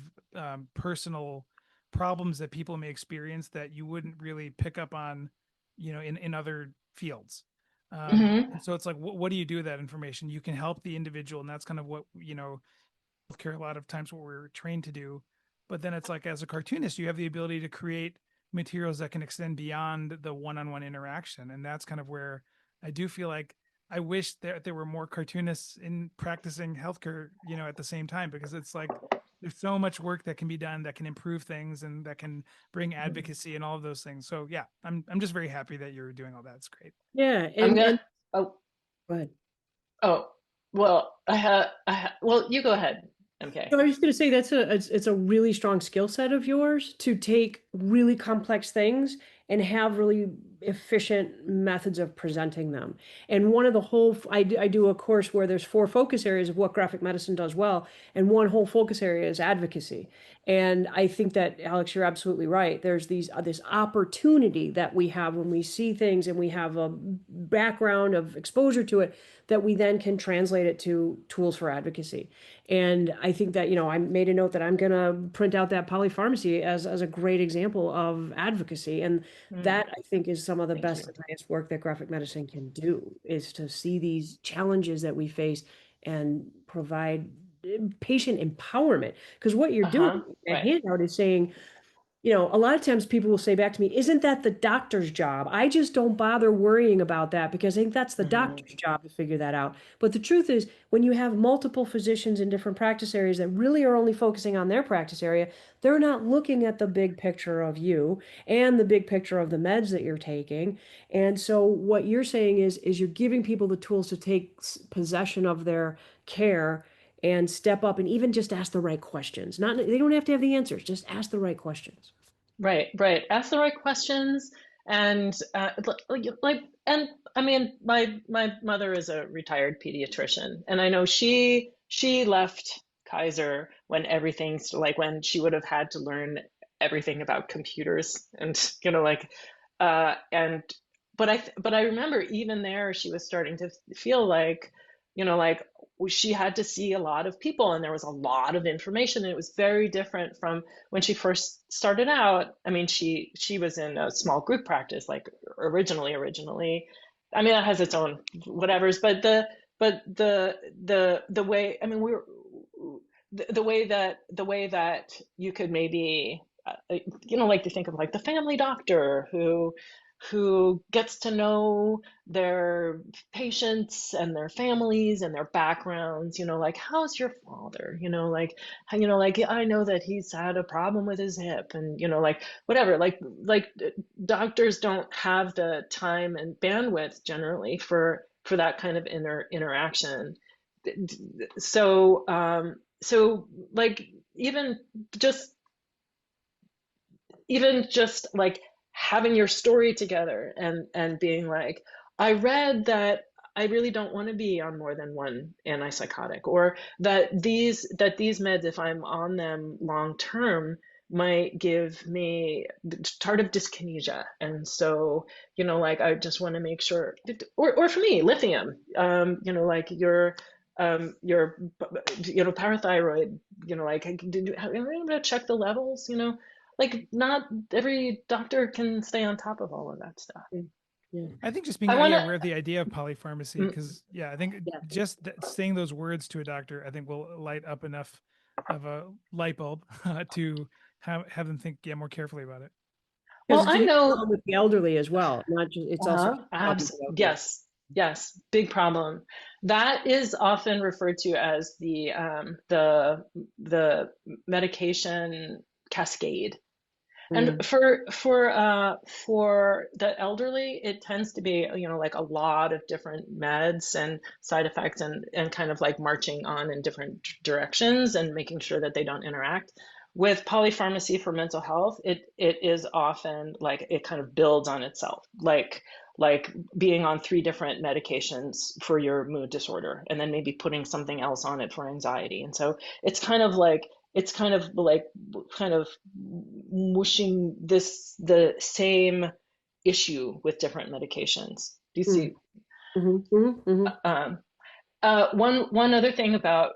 [SPEAKER 1] personal problems that people may experience that you wouldn't really pick up on, in other fields.
[SPEAKER 3] Hmm.
[SPEAKER 1] And so it's like, what do you do with that information? You can help the individual, and that's kind of what, healthcare a lot of times what we're trained to do. But then it's like, as a cartoonist, you have the ability to create materials that can extend beyond the one-on-one interaction. And that's kind of where I do feel like I wish there were more cartoonists in practicing healthcare, at the same time, because it's like there's so much work that can be done that can improve things and that can bring advocacy and all of those things. So yeah, I'm just very happy that you're doing all that. It's great.
[SPEAKER 2] Yeah,
[SPEAKER 3] I'm
[SPEAKER 2] and
[SPEAKER 3] gonna,
[SPEAKER 2] and
[SPEAKER 3] oh,
[SPEAKER 2] go ahead.
[SPEAKER 3] oh, well, you go ahead, MK.
[SPEAKER 2] So I was just going to say it's a really strong skill set of yours to take really complex things and have really efficient methods of presenting them. And one of the whole I do a course where there's four focus areas of what graphic medicine does well, and one whole focus area is advocacy. And I think that Alex, you're absolutely right. There's this opportunity that we have when we see things and we have a background of exposure to it that we then can translate it to tools for advocacy. And I think that, I made a note that I'm going to print out that polypharmacy as a great example of advocacy. And
[SPEAKER 3] Mm,
[SPEAKER 2] that I think is some of the
[SPEAKER 3] thank
[SPEAKER 2] best
[SPEAKER 3] you.
[SPEAKER 2] and highest work that graphic medicine can do is to see these challenges that we face and provide patient empowerment. Because what you're doing
[SPEAKER 3] Uh-huh.
[SPEAKER 2] in that
[SPEAKER 3] Right.
[SPEAKER 2] handout is saying, a lot of times people will say back to me, isn't that the doctor's job? I just don't bother worrying about that because I think that's the
[SPEAKER 3] Hmm.
[SPEAKER 2] doctor's job to figure that out. But the truth is, when you have multiple physicians in different practice areas that really are only focusing on their practice area, they're not looking at the big picture of you and the big picture of the meds that you're taking. And so what you're saying is you're giving people the tools to take possession of their care and step up and even just ask the right questions. Not they don't have to have the answers, just ask the right questions.
[SPEAKER 3] Right, right. Ask the right questions, and and I mean, my mother is a retired pediatrician, and I know she left Kaiser when when she would have had to learn everything about computers, and and but I remember even there she was starting to feel like, like she had to see a lot of people, and there was a lot of information, and it was very different from when she first started out. I mean, she was in a small group practice, like originally. I mean, that has its own whatevers, but the way, I mean, the way that you could maybe like to think of like the family doctor who gets to know their patients and their families and their backgrounds, like, how's your father, like, I know that he's had a problem with his hip, and like whatever, doctors don't have the time and bandwidth generally for that kind of interaction. So like even just just like having your story together and being like, I read that I really don't want to be on more than one antipsychotic, or that these meds, if I'm on them long term, might give me tardive dyskinesia, and so like I just want to make sure, or for me lithium, like your parathyroid, like, have you ever check the levels, like not every doctor can stay on top of all of that stuff.
[SPEAKER 2] Yeah.
[SPEAKER 1] I think just
[SPEAKER 3] I
[SPEAKER 1] being
[SPEAKER 3] want
[SPEAKER 1] aware of the idea of polypharmacy,
[SPEAKER 3] to.
[SPEAKER 1] because I think
[SPEAKER 2] Yeah.
[SPEAKER 1] just saying those words to a doctor, I think will light up enough of a light bulb to have them think more carefully about it.
[SPEAKER 2] Because
[SPEAKER 3] Well,
[SPEAKER 2] it's a
[SPEAKER 3] I
[SPEAKER 2] huge
[SPEAKER 3] know.
[SPEAKER 2] problem with the elderly as well. Not just, it's also a huge problem with the elderly.
[SPEAKER 3] Yes, yes, big problem. That is often referred to as the medication cascade. And
[SPEAKER 2] Mm,
[SPEAKER 3] for the elderly, it tends to be, you know, like a lot of different meds and side effects and kind of like marching on in different directions and making sure that they don't interact. With polypharmacy for mental health, it is often like it kind of builds on itself, like being on 3 different medications for your mood disorder, and then maybe putting something else on it for anxiety. And so it's kind of like kind of mushing the same issue with different medications. Do you
[SPEAKER 2] mm,
[SPEAKER 3] see?
[SPEAKER 2] mhm.
[SPEAKER 3] Um, one other thing about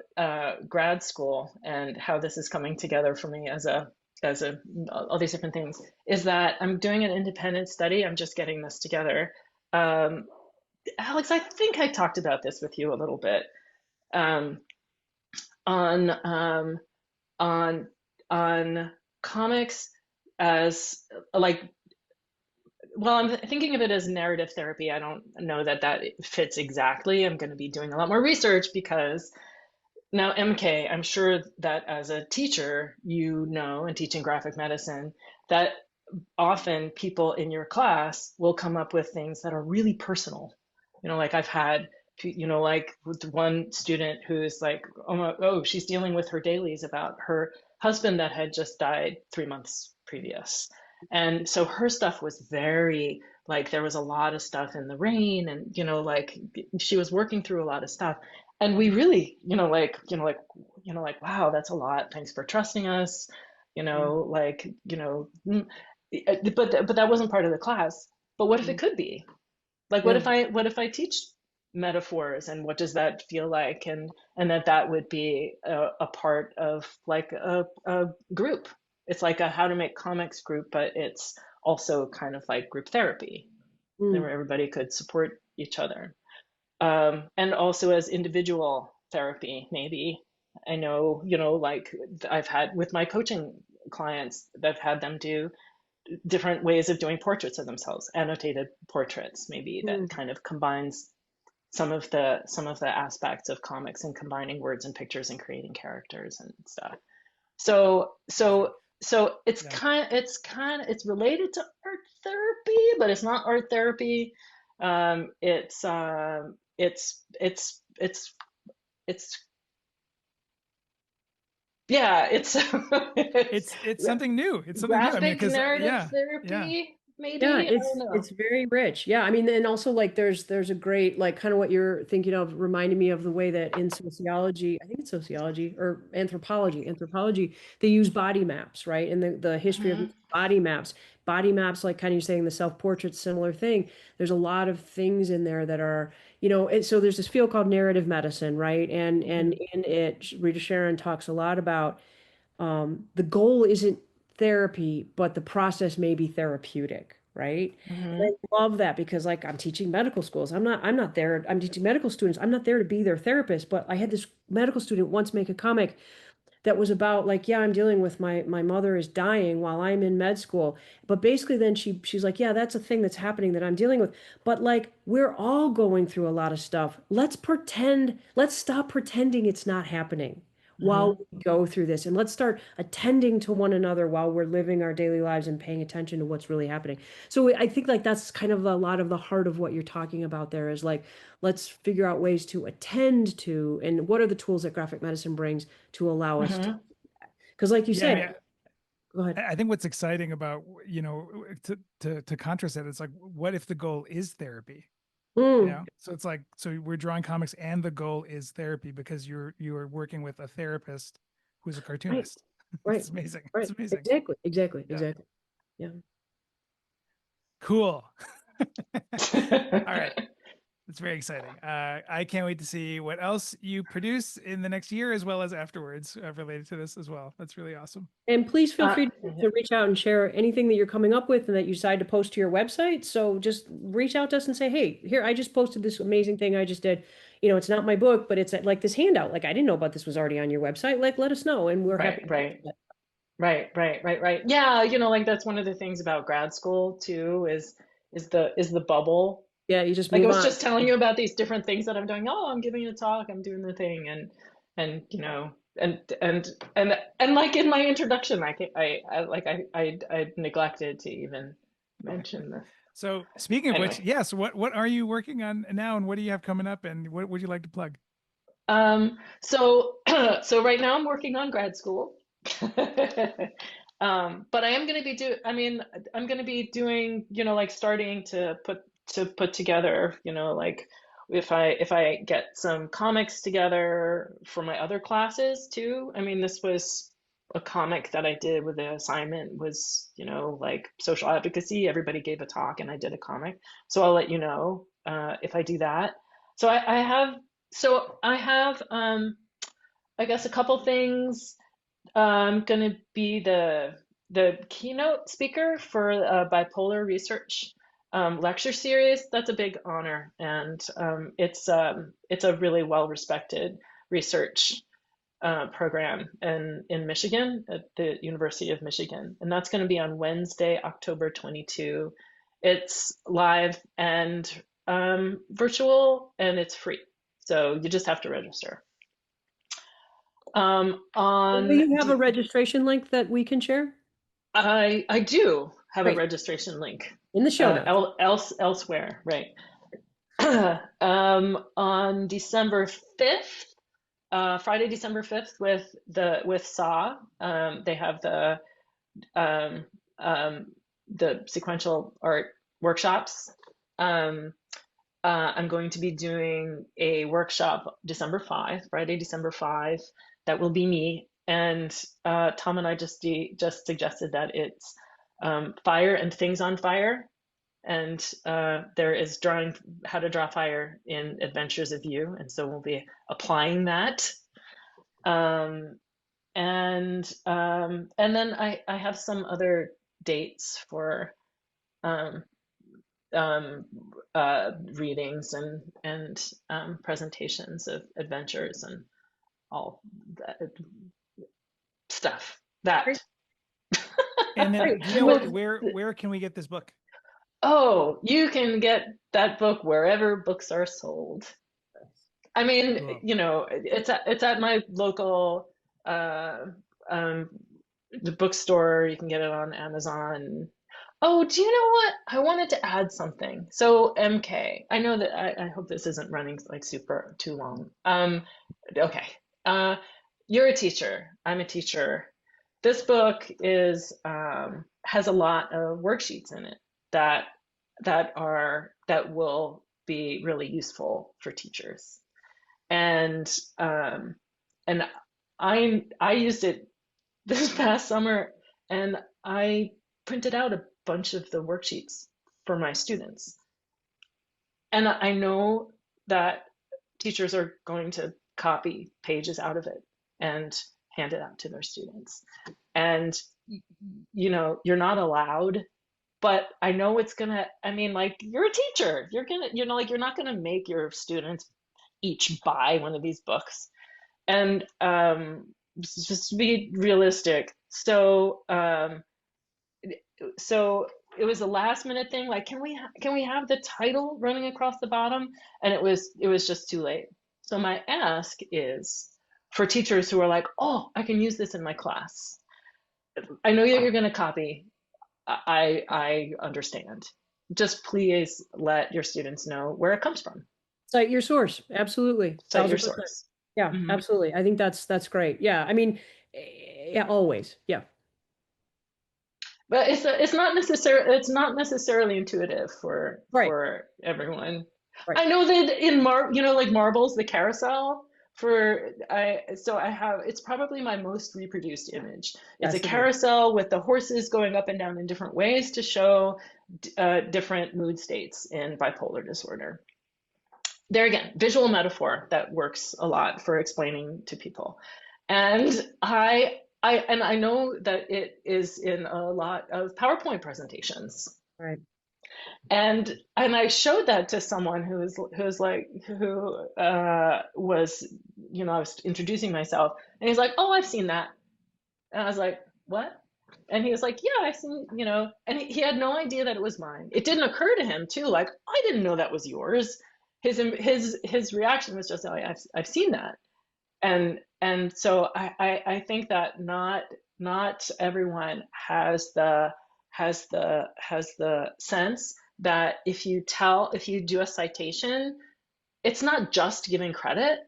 [SPEAKER 3] grad school and how this is coming together for me as a all these different things is that I'm doing an independent study. I'm just getting this together. Um, Alex, I think I talked about this with you a little bit um, on on on comics as like, well, I'm thinking of it as narrative therapy. I don't know that that fits exactly. I'm going to be doing a lot more research because now, MK, I'm sure that as a teacher, you know, and teaching graphic medicine, that often people in your class will come up with things that are really personal. You know, like I've had, you know, like with one student who's like, oh, she's dealing with her dailies about her husband that had just died 3 months previous. And so her stuff was very, like, there was a lot of stuff in the rain, and, you know, like she was working through a lot of stuff. And we really, like, wow, that's a lot. Thanks for trusting us. You
[SPEAKER 2] Mm,
[SPEAKER 3] know, like, but that wasn't part of the class. But what if it
[SPEAKER 2] mm.
[SPEAKER 3] could be? Like,
[SPEAKER 2] Yeah.
[SPEAKER 3] what if I teach metaphors, and what does that feel like? And that would be a part of like a group. It's like a how to make comics group, but it's also kind of like group therapy, where
[SPEAKER 2] Mm,
[SPEAKER 3] everybody could support each other. And also as individual therapy, maybe. I know, like I've had with my coaching clients, I've had them do different ways of doing portraits of themselves, annotated portraits, maybe that
[SPEAKER 2] mm,
[SPEAKER 3] kind of combines some of the aspects of comics and combining words and pictures and creating characters and stuff. So so
[SPEAKER 1] Yeah.
[SPEAKER 3] it's related to art therapy, but it's not art therapy. It's yeah, it's
[SPEAKER 1] It's something new. It's something new. I mean,
[SPEAKER 3] graphic
[SPEAKER 1] because
[SPEAKER 3] narrative
[SPEAKER 1] yeah.
[SPEAKER 3] therapy,
[SPEAKER 2] yeah,
[SPEAKER 3] maybe. I don't
[SPEAKER 2] it's
[SPEAKER 3] know.
[SPEAKER 2] very rich. Yeah, I mean, and also like there's a great like kind of what you're thinking of reminding me of the way that in sociology, I think it's sociology or anthropology, they use body maps, right? And the history of
[SPEAKER 3] Mhm.
[SPEAKER 2] body maps, like kind of saying the self-portrait, similar thing. There's a lot of things in there that are, so there's this field called narrative medicine, right? And
[SPEAKER 3] Mhm.
[SPEAKER 2] in it, Rita Sharon talks a lot about the goal isn't therapy, but the process may be therapeutic, right? And
[SPEAKER 3] Mhm.
[SPEAKER 2] I love that because like I'm teaching medical schools. I'm not there. I'm teaching medical students. I'm not there to be their therapist, but I had this medical student once make a comic that was about like, yeah, I'm dealing with my mother is dying while I'm in med school. But basically then she's like, yeah, that's a thing that's happening that I'm dealing with. But like we're all going through a lot of stuff. Let's stop pretending it's not happening while
[SPEAKER 3] Mhm.
[SPEAKER 2] we go through this. And let's start attending to one another while we're living our daily lives and paying attention to what's really happening. So I think like that's kind of a lot of the heart of what you're talking about there is like, let's figure out ways to attend to and what are the tools that graphic medicine brings to allow us to,
[SPEAKER 3] Mhm.
[SPEAKER 2] because like you
[SPEAKER 1] Yeah. I
[SPEAKER 2] said,
[SPEAKER 1] mean,
[SPEAKER 2] go ahead.
[SPEAKER 1] I think what's exciting about, to contrast that, it's like, what if the goal is therapy?
[SPEAKER 2] Mm,
[SPEAKER 1] So it's like, so we're drawing comics and the goal is therapy because you're working with a therapist who's a
[SPEAKER 2] right,
[SPEAKER 1] cartoonist.
[SPEAKER 2] right,
[SPEAKER 1] It's amazing. It's
[SPEAKER 2] right.
[SPEAKER 1] amazing.
[SPEAKER 2] Exactly, exactly,
[SPEAKER 1] Yeah.
[SPEAKER 2] exactly. Yeah.
[SPEAKER 1] Cool. All right. It's very exciting. I can't wait to see what else you produce in the next year as well as afterwards related to this as well. That's really awesome.
[SPEAKER 2] And please feel free
[SPEAKER 3] Yeah.
[SPEAKER 2] to reach out and share anything that you're coming up with and that you decide to post to your website. So just reach out to us and say, hey, here, I just posted this amazing thing I just did. You know, it's not my book, but it's like this handout. Like, I didn't know about this was already on your website. Like, let us know. And we're happy.
[SPEAKER 3] Right. Yeah, like that's one of the things about grad school too is the bubble.
[SPEAKER 2] Yeah, you just
[SPEAKER 3] Like I
[SPEAKER 2] move
[SPEAKER 3] was
[SPEAKER 2] on.
[SPEAKER 3] just telling you about these different things that I'm doing. Oh, I'm giving a talk, I'm doing the thing, and like in my introduction, I neglected to even mention this.
[SPEAKER 1] So speaking of which,
[SPEAKER 3] Anyway,
[SPEAKER 1] yes, what are you working on now, and what do you have coming up, and what would you like to plug?
[SPEAKER 3] so so right now I'm working on grad school. But I am going to I'm going to be doing, like starting to put together, like if I get some comics together for my other classes too. I mean, this was a comic that I did with the assignment was, like social advocacy. Everybody gave a talk and I did a comic. So I'll let you know if I do that. So I have I guess a couple things. I'm going to be the keynote speaker for a bipolar research lecture series. That's a big honor, and it's a really well respected research program in Michigan at the University of Michigan, and that's going to be on Wednesday, October 22. It's live and virtual, and it's free, so you just have to register.
[SPEAKER 2] Do you have a registration link that we can share?
[SPEAKER 3] I do have a
[SPEAKER 2] Great.
[SPEAKER 3] registration link
[SPEAKER 2] In the show notes.
[SPEAKER 3] elsewhere, right? On December 5th, Friday, December 5th, with SAW, they have um, the sequential art workshops. I'm going to be doing a workshop Friday, December 5. That will be me. And Tom and I just suggested that it's fire and things on fire. And there is how to draw fire in Adventures of You. And so we'll be applying that. And then I have some other dates for um, readings and presentations of adventures and all that stuff.
[SPEAKER 2] Great.
[SPEAKER 1] And then, do you know where can we get this book?
[SPEAKER 3] Oh, you can get that book wherever books are sold. I mean,
[SPEAKER 1] Cool.
[SPEAKER 3] it's at my local the bookstore. You can get it on Amazon. Oh, do you know what? I wanted to add something. So MK, I know that I hope this isn't running like super too long. Okay. You're a teacher. I'm a teacher. This book is has a lot of worksheets in it that that will be really useful for teachers. And and I used it this past summer, and I printed out a bunch of the worksheets for my students. And I know that teachers are going to copy pages out of it and hand it out to their students. And you're not allowed, but I know it's gonna, I mean, like, you're a teacher. You're gonna, like, you're not gonna make your students each buy one of these books. And just to be realistic. So it was a last minute thing, like, can we have the title running across the bottom? And it was just too late. So my ask is for teachers who are like, oh, I can use this in my class. I know you're going to copy. I understand. Just please let your students know where it comes from.
[SPEAKER 2] Cite your source. Absolutely.
[SPEAKER 3] Cite your
[SPEAKER 2] 1000%.
[SPEAKER 3] source.
[SPEAKER 2] Yeah,
[SPEAKER 3] Mhm.
[SPEAKER 2] absolutely. I think that's great. Yeah. I mean, yeah, always. Yeah.
[SPEAKER 3] But it's not necessarily intuitive for
[SPEAKER 2] Right.
[SPEAKER 3] everyone.
[SPEAKER 2] Right.
[SPEAKER 3] I know that in like marbles, the carousel I have, it's probably my most reproduced image. It's
[SPEAKER 2] Yes,
[SPEAKER 3] a
[SPEAKER 2] it is.
[SPEAKER 3] carousel with the horses going up and down in different ways to show different mood states in bipolar disorder. there again, visual metaphor that works a lot for explaining to people. And I know that it is in a lot of PowerPoint presentations.
[SPEAKER 2] Right.
[SPEAKER 3] And I showed that to someone who was like, who was, you know, I was introducing myself, and he's like, "Oh, I've seen that." And I was like, "What?" And he was like, "Yeah, I've seen, you know," and he had no idea that it was mine. It didn't occur to him too, like, I didn't know that was yours. His reaction was just, "Oh, yeah, I've seen that." And so I think that not everyone has the sense that if you do a citation, it's not just giving credit,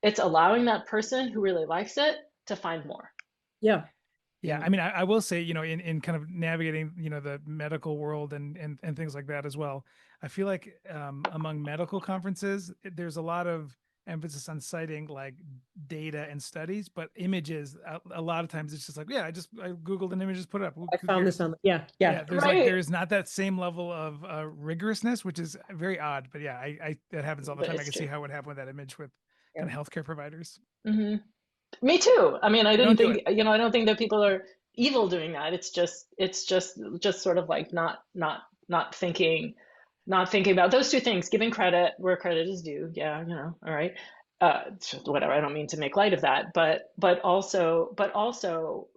[SPEAKER 3] it's allowing that person who really likes it to find more.
[SPEAKER 2] Yeah.
[SPEAKER 1] Yeah, I mean, I will say, you know, in kind of navigating, you know, the medical world and things like that as well, I feel like among medical conferences, there's a lot of emphasis on citing like data and studies, but images, a lot of times it's just like, yeah, I Googled an image, just put it up.
[SPEAKER 2] I
[SPEAKER 1] Who
[SPEAKER 2] found
[SPEAKER 1] cares?
[SPEAKER 2] this on, yeah,
[SPEAKER 1] Yeah,
[SPEAKER 2] yeah.
[SPEAKER 1] there's like
[SPEAKER 3] Right.
[SPEAKER 1] there's not that same level of rigorousness, which is very odd. But yeah, I that happens all the
[SPEAKER 3] But
[SPEAKER 1] time. I
[SPEAKER 3] it's
[SPEAKER 1] can see
[SPEAKER 3] true.
[SPEAKER 1] how it would happen with that image with
[SPEAKER 2] Yeah.
[SPEAKER 1] kind of healthcare providers.
[SPEAKER 3] Hmm. Me too. I mean, I didn't
[SPEAKER 1] Don't do
[SPEAKER 3] think,
[SPEAKER 1] it.
[SPEAKER 3] you know, I don't think that people are evil doing that. It's just sort of like not thinking, not thinking about those two things, giving credit where credit is due. Yeah, you know, all right. Whatever. I don't mean to make light of that, but also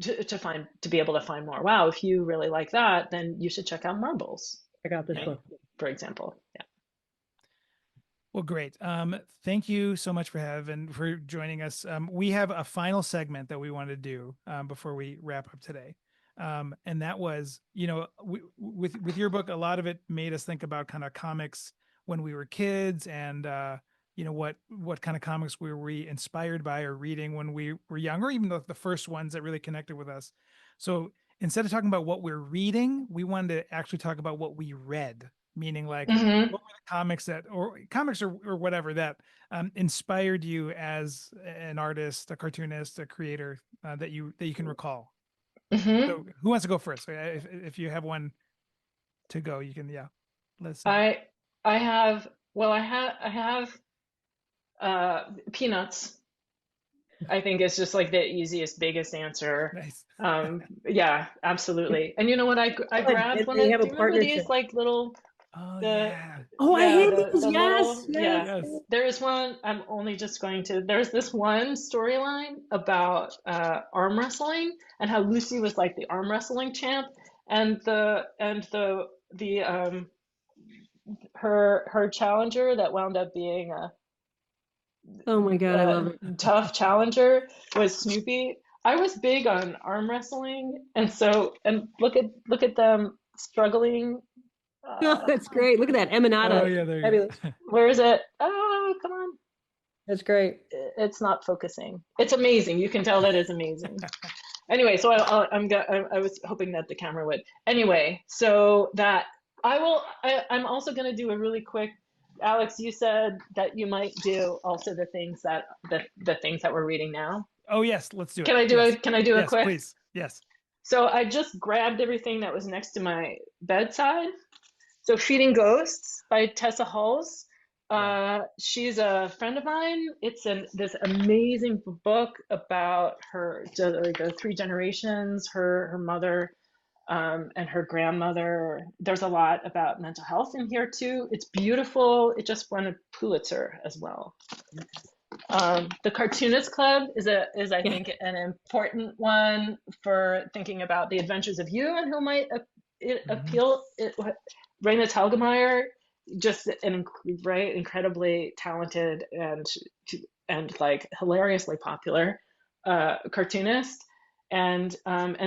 [SPEAKER 3] to be able to find more. Wow, if you really like that, then you should check out Marbles,
[SPEAKER 2] I got this
[SPEAKER 3] right?
[SPEAKER 2] book.
[SPEAKER 3] For example. Yeah.
[SPEAKER 1] Well, great. Thank you so much for joining us. We have a final segment that we want to do before we wrap up today, and that was, you know, with your book, a lot of it made us think about kind of comics when we were kids, and you know, what kind of comics were we inspired by or reading when we were young, or even the first ones that really connected with us. So instead of talking about what we're reading, we wanted to actually talk about what we read, meaning like
[SPEAKER 3] Hmm.
[SPEAKER 1] what were the comics or whatever that inspired you as an artist, a cartoonist, a creator that you can recall.
[SPEAKER 3] Hmm.
[SPEAKER 1] So who wants to go first? If you have one to go, you can, yeah, let us know.
[SPEAKER 3] I I have well I have Peanuts. I think it's just like the easiest, biggest answer.
[SPEAKER 1] Nice.
[SPEAKER 3] Yeah, absolutely. And you know what? I
[SPEAKER 2] Good.
[SPEAKER 3] grabbed
[SPEAKER 2] And
[SPEAKER 3] one
[SPEAKER 2] they
[SPEAKER 3] of,
[SPEAKER 2] have
[SPEAKER 3] do
[SPEAKER 2] a
[SPEAKER 3] you remember these
[SPEAKER 2] partnership.
[SPEAKER 3] like little,
[SPEAKER 1] Oh
[SPEAKER 3] the,
[SPEAKER 1] yeah.
[SPEAKER 2] Oh, I
[SPEAKER 3] yeah,
[SPEAKER 2] hate
[SPEAKER 3] the
[SPEAKER 2] these. Yes,
[SPEAKER 3] little,
[SPEAKER 2] yes.
[SPEAKER 3] yeah.
[SPEAKER 1] Yes.
[SPEAKER 3] There is one, I'm only just going to, there's this one storyline about arm wrestling and how Lucy was like the arm wrestling champ, and her challenger that wound up being
[SPEAKER 2] Oh my God, I
[SPEAKER 3] uh,
[SPEAKER 2] love it.
[SPEAKER 3] tough challenger was Snoopy. I was big on arm wrestling, and so look at them struggling.
[SPEAKER 2] Oh,
[SPEAKER 3] Uh,
[SPEAKER 2] that's great. Look at that
[SPEAKER 1] Oh
[SPEAKER 2] Emanata.
[SPEAKER 1] yeah, there you
[SPEAKER 2] Fabulous.
[SPEAKER 1] go.
[SPEAKER 3] where is it? Oh, come on!
[SPEAKER 2] That's great.
[SPEAKER 3] It's not focusing. It's amazing. You can tell that it's amazing. Anyway, so I was hoping that the camera would. Anyway, so that I'm also going to do a really quick. Alex, you said that you might do also the things that we're reading now.
[SPEAKER 1] Oh yes, let's do it.
[SPEAKER 3] Can I do a
[SPEAKER 1] Yes.
[SPEAKER 3] can I do a
[SPEAKER 1] Yes,
[SPEAKER 3] quick?
[SPEAKER 1] please. Yes.
[SPEAKER 3] So I just grabbed everything that was next to my bedside. So Feeding Ghosts by Tessa Hulse.
[SPEAKER 1] Yeah.
[SPEAKER 3] She's a friend of mine. It's this amazing book about the three generations, her mother, and her grandmother. There's a lot about mental health in here too. It's beautiful. It just won a Pulitzer as well. The Cartoonist Club is I
[SPEAKER 2] Yeah.
[SPEAKER 3] think an important one for thinking about the adventures of you and who might
[SPEAKER 1] Mhm.
[SPEAKER 3] appeal. Raina Telgemeier, just right, incredibly talented and like hilariously popular cartoonist, and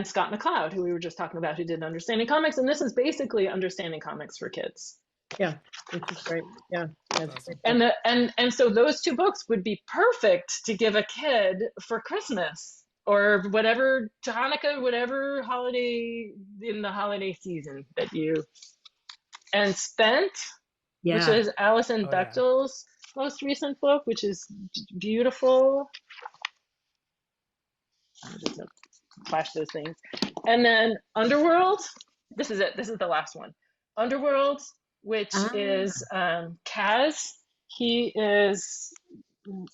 [SPEAKER 3] Scott McCloud, who we were just talking about, who did Understanding Comics, and this is basically Understanding Comics for kids.
[SPEAKER 2] Yeah. Which is great. Yeah.
[SPEAKER 1] That's
[SPEAKER 2] That's a
[SPEAKER 1] awesome.
[SPEAKER 2] great book.
[SPEAKER 3] And so those two books would be perfect to give a kid for Christmas or whatever, to Hanukkah, whatever holiday in the holiday season that you. And Spent, which
[SPEAKER 2] Yeah.
[SPEAKER 3] is Alison
[SPEAKER 1] Oh yeah.
[SPEAKER 3] Bechdel's most recent book, which is beautiful. I'm just gonna flash those things. And then Underworld, this is it. This is the last one. Underworld, which
[SPEAKER 2] Ah,
[SPEAKER 3] is Kaz. He is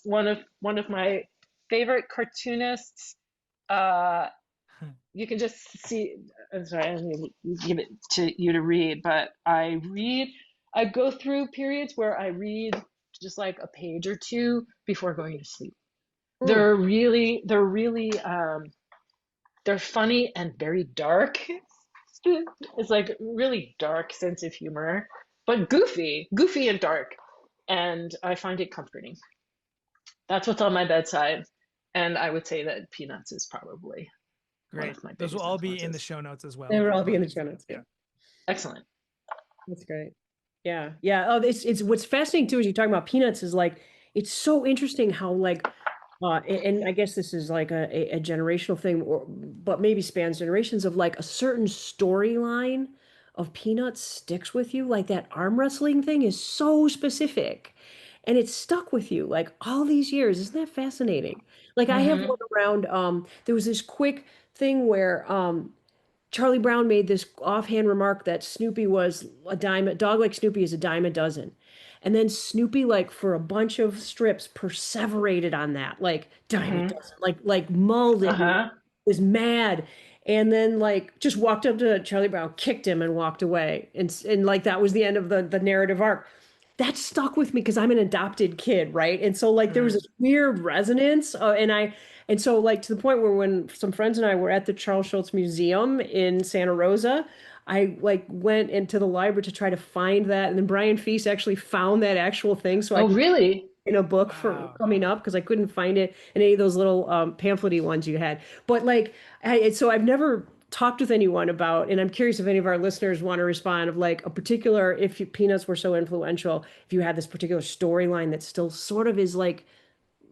[SPEAKER 3] one of my favorite cartoonists. Uh, you can just see. I'm sorry, I didn't give it to you to read, but I go through periods where I read just like a page or two before going to sleep.
[SPEAKER 2] Hmm.
[SPEAKER 3] They're funny and very dark. It's like really dark sense of humor, but goofy and dark, and I find it comforting. That's what's on my bedside, and I would say that Peanuts is probably one
[SPEAKER 1] Great.
[SPEAKER 3] of my
[SPEAKER 1] Those will
[SPEAKER 3] biggest
[SPEAKER 1] all be in the
[SPEAKER 3] influences.
[SPEAKER 1] show notes as
[SPEAKER 2] They
[SPEAKER 1] well
[SPEAKER 2] would
[SPEAKER 1] for
[SPEAKER 2] all
[SPEAKER 1] the
[SPEAKER 2] be in the
[SPEAKER 1] links.
[SPEAKER 2] show notes. Yeah.
[SPEAKER 1] Yeah.
[SPEAKER 3] Excellent.
[SPEAKER 2] That's great. Yeah. Yeah. Oh, it's what's fascinating too, as you're talking about Peanuts is like, it's so interesting how like, and I guess this is like a generational thing, or but maybe spans generations of like a certain storyline of Peanuts sticks with you. Like that arm wrestling thing is so specific, and it's stuck with you like all these years. Isn't that fascinating? Like I have
[SPEAKER 3] Mm-hmm.
[SPEAKER 2] one around. There was this quick thing where Charlie Brown made this offhand remark that Snoopy was a dime, a dog like Snoopy is a dime a dozen. And then Snoopy, like for a bunch of strips, perseverated on that, like dime a
[SPEAKER 3] Mm-hmm.
[SPEAKER 2] dozen, like mulled it and
[SPEAKER 3] Uh-huh.
[SPEAKER 2] was mad. And then like just walked up to Charlie Brown, kicked him and walked away. And like that was the end of the narrative arc. That stuck with me because I'm an adopted kid, right? And so like there was
[SPEAKER 1] Right.
[SPEAKER 2] this weird resonance, and so like to the point where when some friends and I were at the Charles Schultz Museum in Santa Rosa, I like went into the library to try to find that, and then Brian Feast actually found that actual thing, so I
[SPEAKER 3] Oh,
[SPEAKER 2] could
[SPEAKER 3] really?
[SPEAKER 2] in a book for
[SPEAKER 1] Wow.
[SPEAKER 2] coming up because I couldn't find it in any of those little pamphlet-y ones you had. But like, so I've never talked with anyone about, and I'm curious if any of our listeners want to respond of like a particular, if you, Peanuts were so influential, if you had this particular storyline that still sort of is like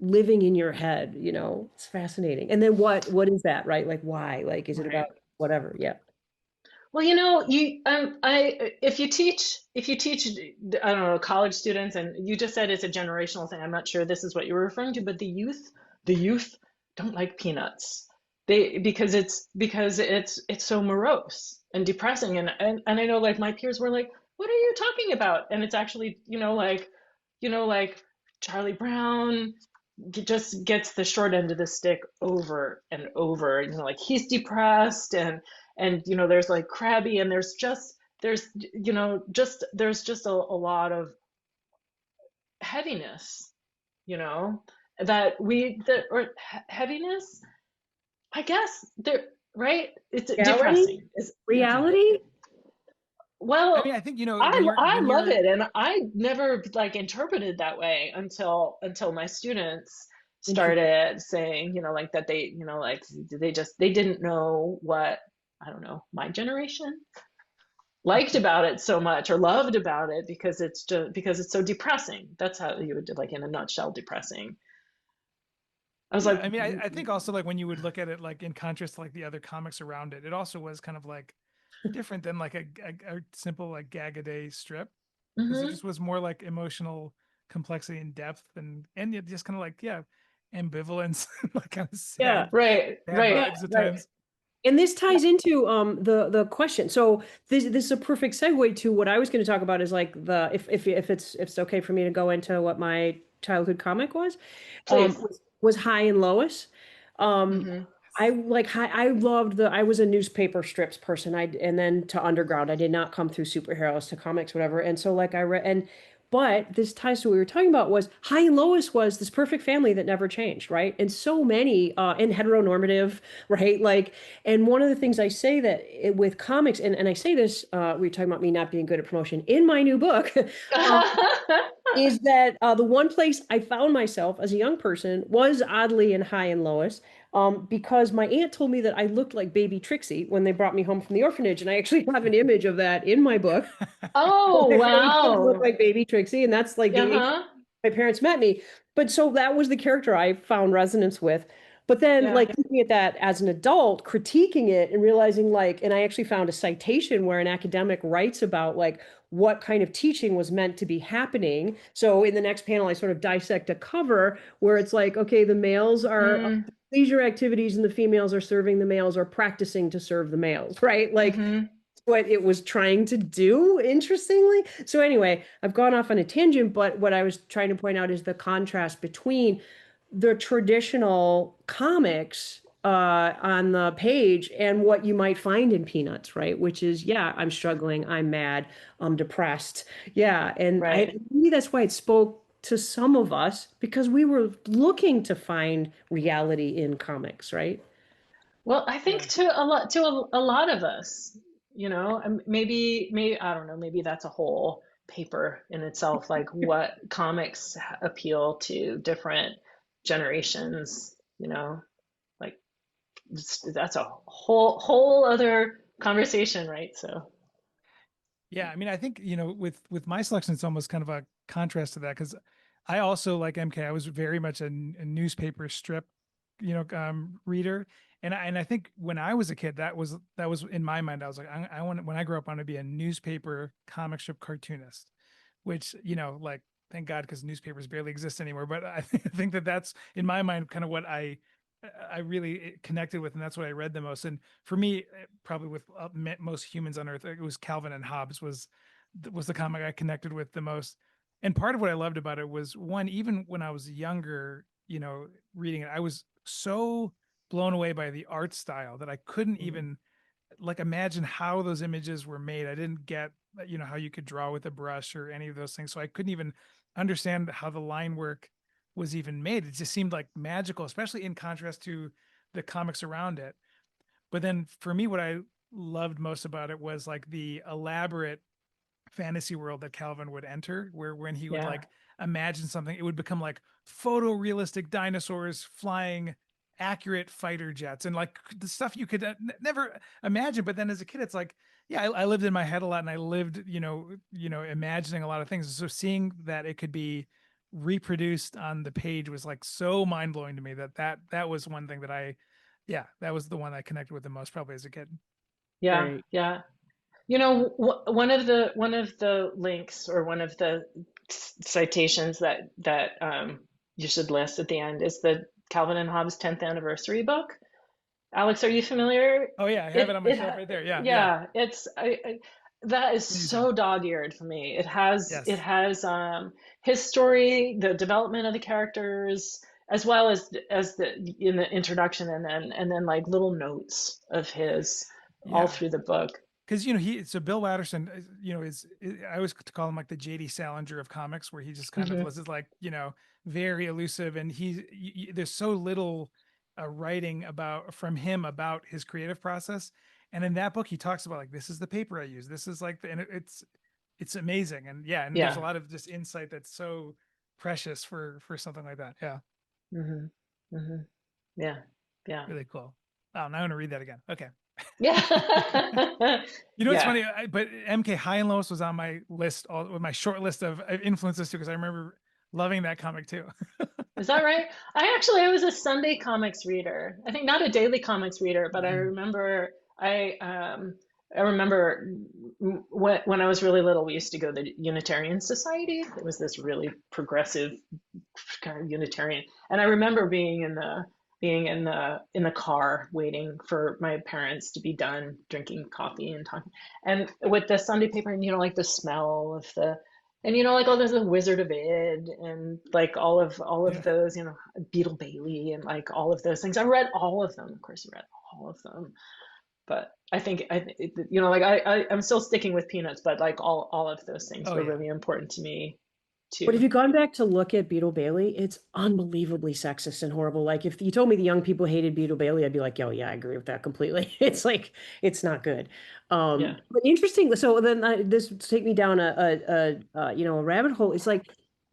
[SPEAKER 2] living in your head, it's fascinating. And then what is that, right? Like why? Like, is it about
[SPEAKER 3] Right.
[SPEAKER 2] whatever? Yeah.
[SPEAKER 3] Well, you I if you teach I don't know college students, and you just said it's a generational thing. I'm not sure this is what you were referring to, but the youth don't like Peanuts. They because it's so morose and depressing, and I know like my peers were like, "What are you talking about?" And it's actually like Charlie Brown just gets the short end of the stick over and over. Like he's depressed, and there's like Krabby, and there's just a lot of heaviness, you know, or heaviness. I guess there, right? It's
[SPEAKER 2] Reality?
[SPEAKER 3] depressing. Is
[SPEAKER 1] Yeah.
[SPEAKER 2] Reality?
[SPEAKER 1] I mean,
[SPEAKER 3] Well,
[SPEAKER 1] I think, when
[SPEAKER 3] I
[SPEAKER 1] when
[SPEAKER 3] love
[SPEAKER 1] you're
[SPEAKER 3] it, and I never like interpreted that way until my students
[SPEAKER 2] Interesting.
[SPEAKER 3] started saying, like that like they didn't know what, I don't know, my generation liked about it so much or loved about it, because it's so depressing. That's how you would, like, in a nutshell, depressing. I was
[SPEAKER 1] Yeah,
[SPEAKER 3] like,
[SPEAKER 1] I mean, I think also like when you would look at it like in contrast to like the other comics around it, it also was kind of like different than like a simple like gag a day strip, because it
[SPEAKER 3] mm-hmm,
[SPEAKER 1] just was more like emotional complexity and depth, and it just kind of like, yeah, ambivalence, like kind of
[SPEAKER 2] Yeah.
[SPEAKER 3] right,
[SPEAKER 1] sad
[SPEAKER 3] right.
[SPEAKER 2] Yeah.
[SPEAKER 1] vibes at
[SPEAKER 2] Right.
[SPEAKER 1] times.
[SPEAKER 2] And this ties into the question. So this is a perfect segue to what I was going to talk about is like the if it's okay for me to go into what my childhood comic was,
[SPEAKER 3] Please.
[SPEAKER 2] was High and Lois. Um,
[SPEAKER 3] Mm-hmm.
[SPEAKER 2] I like I loved I was a newspaper strips person. And then to underground. I did not come through superheroes to comics, whatever. And so like I read but this ties to what we were talking about was High and Lois was this perfect family that never changed, right? And so many and heteronormative, right? Like, and one of the things I say that with comics, and I say this, we were talking about me not being good at promotion in my new book, um, is that the one place I found myself as a young person was oddly in High and Lois, because my aunt told me that I looked like baby Trixie when they brought me home from the orphanage, and I actually have an image of that in my book.
[SPEAKER 3] Oh,
[SPEAKER 2] I really did look
[SPEAKER 3] wow.
[SPEAKER 2] like baby Trixie, and that's like the age
[SPEAKER 3] Uh-huh.
[SPEAKER 2] my parents met me. But so that was the character I found resonance with. But then,
[SPEAKER 3] Yeah.
[SPEAKER 2] like looking at that as an adult, critiquing it and realizing, like, and I actually found a citation where an academic writes about like what kind of teaching was meant to be happening. So in the next panel, I sort of dissect a cover where it's like, okay, the males are
[SPEAKER 3] Mm,
[SPEAKER 2] leisure activities and the females are serving the males or practicing to serve the males, right? Like,
[SPEAKER 3] mm-hmm.
[SPEAKER 2] what it was trying to do, interestingly. So anyway, I've gone off on a tangent, but what I was trying to point out is the contrast between the traditional comics on the page and what you might find in Peanuts, right? Which is, yeah, I'm struggling, I'm mad, I'm depressed. Yeah, and I
[SPEAKER 3] Right.
[SPEAKER 2] maybe that's why it spoke to some of us because we were looking to find reality in comics, right?
[SPEAKER 3] Well, I think
[SPEAKER 1] Yeah.
[SPEAKER 3] to a lot of us, maybe I don't know, maybe that's a whole paper in itself, like what comics appeal to different generations, like that's a whole other conversation, right? So,
[SPEAKER 1] Yeah, I mean, I think, with my selection, it's almost kind of a contrast to that because I also, like MK, I was very much a newspaper strip, reader, and I think when I was a kid, that was in my mind. I was like, I want when I grow up, I want to be a newspaper comic strip cartoonist, which like thank God because newspapers barely exist anymore. But I think that that's in my mind kind of what I really connected with, and that's what I read the most. And for me, probably with most humans on Earth, it was Calvin and Hobbes was the comic I connected with the most. And part of what I loved about it was one, even when I was younger, reading it, I was so blown away by the art style that I couldn't
[SPEAKER 3] mhm.
[SPEAKER 1] even like imagine how those images were made. I didn't get how you could draw with a brush or any of those things. So I couldn't even understand how the line work was even made. It just seemed like magical, especially in contrast to the comics around it. But then for me, what I loved most about it was like the elaborate fantasy world that Calvin would enter, where when he would
[SPEAKER 3] Yeah,
[SPEAKER 1] like imagine something, it would become like photorealistic dinosaurs flying accurate fighter jets and like the stuff you could never imagine. But then as a kid, it's like, yeah, I lived in my head a lot and I lived, imagining a lot of things. So seeing that it could be reproduced on the page was like so mind blowing to me that was one thing that yeah, that was the one I connected with the most probably as a kid.
[SPEAKER 3] yeah,
[SPEAKER 2] Right.
[SPEAKER 3] yeah. One of the links or one of the citations that you should list at the end is the Calvin and Hobbes 10th anniversary book. Alex, are you familiar?
[SPEAKER 1] Oh yeah, I have it
[SPEAKER 3] It
[SPEAKER 1] on my
[SPEAKER 3] it
[SPEAKER 1] shelf right there. Yeah, yeah.
[SPEAKER 3] yeah, that is
[SPEAKER 1] Amazing.
[SPEAKER 3] so dog-eared for me. It
[SPEAKER 1] Yes.
[SPEAKER 3] has his story, the development of the characters, as well as the in the introduction and then like little notes of his all
[SPEAKER 1] Yeah.
[SPEAKER 3] through the book.
[SPEAKER 1] Because so Bill Watterson, I always call him like the J.D. Salinger of comics, where he just kind of
[SPEAKER 3] Hmm.
[SPEAKER 1] was like very elusive, and there's so little writing from him about his creative process. And in that book, he talks about like this is the paper I use, this is like and it's amazing, and yeah, and there's a
[SPEAKER 3] Yeah.
[SPEAKER 1] lot of just insight that's so precious for something like that. Yeah,
[SPEAKER 3] Hmm. Hmm. Yeah. Yeah.
[SPEAKER 1] really cool. Oh, now I want to read that again. Okay.
[SPEAKER 3] Yeah.
[SPEAKER 1] It's
[SPEAKER 3] Yeah.
[SPEAKER 1] funny, but MK High and Lois was on my list, with my short list of influences too, because I remember loving that comic too.
[SPEAKER 3] Is that right? I was a Sunday comics reader. I think not a daily comics reader, but I remember when I was really little, we used to go to the Unitarian Society. It was this really progressive kind of Unitarian, and I remember being in the car waiting for my parents to be done drinking coffee and talking, and with the Sunday paper, and like the smell of the like all the Wizard of Id and like all of
[SPEAKER 1] Yeah.
[SPEAKER 3] those, Beetle Bailey and like all of those things. I read all of them. Of course, I read all of them. But I think like I'm still sticking with Peanuts, but like all of those things
[SPEAKER 1] Oh
[SPEAKER 3] were
[SPEAKER 1] yeah.
[SPEAKER 3] really important to me
[SPEAKER 2] But if
[SPEAKER 3] too.
[SPEAKER 2] you've gone back to look at Beetle Bailey, it's unbelievably sexist and horrible. Like if you told me the young people hated Beetle Bailey, I'd be like, "Yo, yeah, I agree with that completely." It's like it's not good.
[SPEAKER 3] Yeah,
[SPEAKER 2] But interesting. So then this take me down a rabbit hole. It's like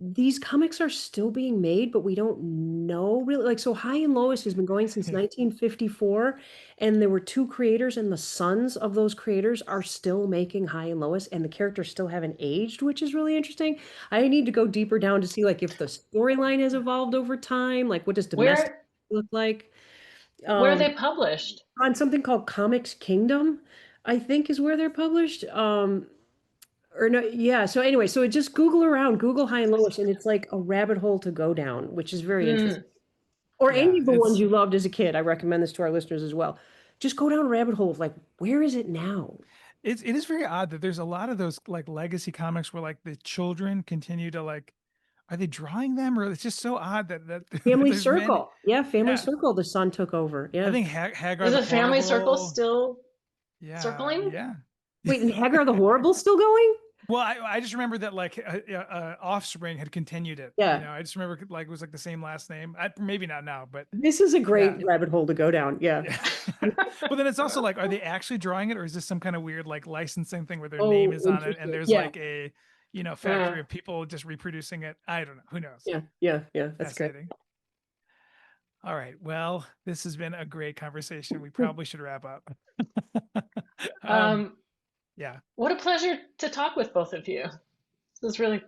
[SPEAKER 2] these comics are still being made, but we don't know really. Like so, High and Lois has been going since
[SPEAKER 1] Yeah.
[SPEAKER 2] 1954, and there were two creators, and the sons of those creators are still making High and Lois, and the characters still haven't aged, which is really interesting. I need to go deeper down to see like if the storyline has evolved over time, like what does domestic
[SPEAKER 3] where
[SPEAKER 2] look like?
[SPEAKER 3] where are
[SPEAKER 2] Um,
[SPEAKER 3] they published?
[SPEAKER 2] on something called Comics Kingdom, I think is where they're published. Or no, yeah. So anyway, so just Google around, Google High and Lois, and it's like a rabbit hole to go down, which is very interesting.
[SPEAKER 3] Hmm.
[SPEAKER 2] Or any
[SPEAKER 1] Yeah,
[SPEAKER 2] of the ones
[SPEAKER 1] it's
[SPEAKER 2] you loved as a kid. I recommend this to our listeners as well. Just go down a rabbit hole of like, where is it now?
[SPEAKER 1] it is very odd that there's a lot of those like legacy comics where like the children continue to like, are they drawing them, or it's just so odd that
[SPEAKER 2] Family
[SPEAKER 1] there's many.
[SPEAKER 2] Circle. Yeah, Family
[SPEAKER 1] Yeah,
[SPEAKER 2] Circle, the son took over.
[SPEAKER 1] I
[SPEAKER 2] Yeah.
[SPEAKER 1] think Hagar
[SPEAKER 3] Is
[SPEAKER 1] the
[SPEAKER 3] the family circle
[SPEAKER 1] Horrible.
[SPEAKER 3] still
[SPEAKER 1] Yeah,
[SPEAKER 3] circling?
[SPEAKER 1] yeah.
[SPEAKER 2] Wait, and Hagar the Horrible still going?
[SPEAKER 1] Well, I just remember that like Offspring had continued it.
[SPEAKER 2] Yeah.
[SPEAKER 1] I just remember like it was like the same last name. Maybe not now, but
[SPEAKER 2] This is a
[SPEAKER 1] yeah,
[SPEAKER 2] great rabbit hole to go down. Yeah.
[SPEAKER 1] yeah. But then it's also like, are they actually drawing it, or is this some kind of weird like licensing thing where their name
[SPEAKER 2] Oh,
[SPEAKER 1] is on it and
[SPEAKER 2] interesting.
[SPEAKER 1] there's
[SPEAKER 2] Yeah.
[SPEAKER 1] like a
[SPEAKER 3] Uh,
[SPEAKER 1] factory of people just reproducing it? I don't know. Who knows?
[SPEAKER 2] Yeah. Yeah. Yeah. That's great.
[SPEAKER 1] Fascinating. All right. Well, this has been a great conversation. We probably should wrap up.
[SPEAKER 3] um,
[SPEAKER 1] Yeah,
[SPEAKER 3] what a pleasure to talk with both of you. This was really,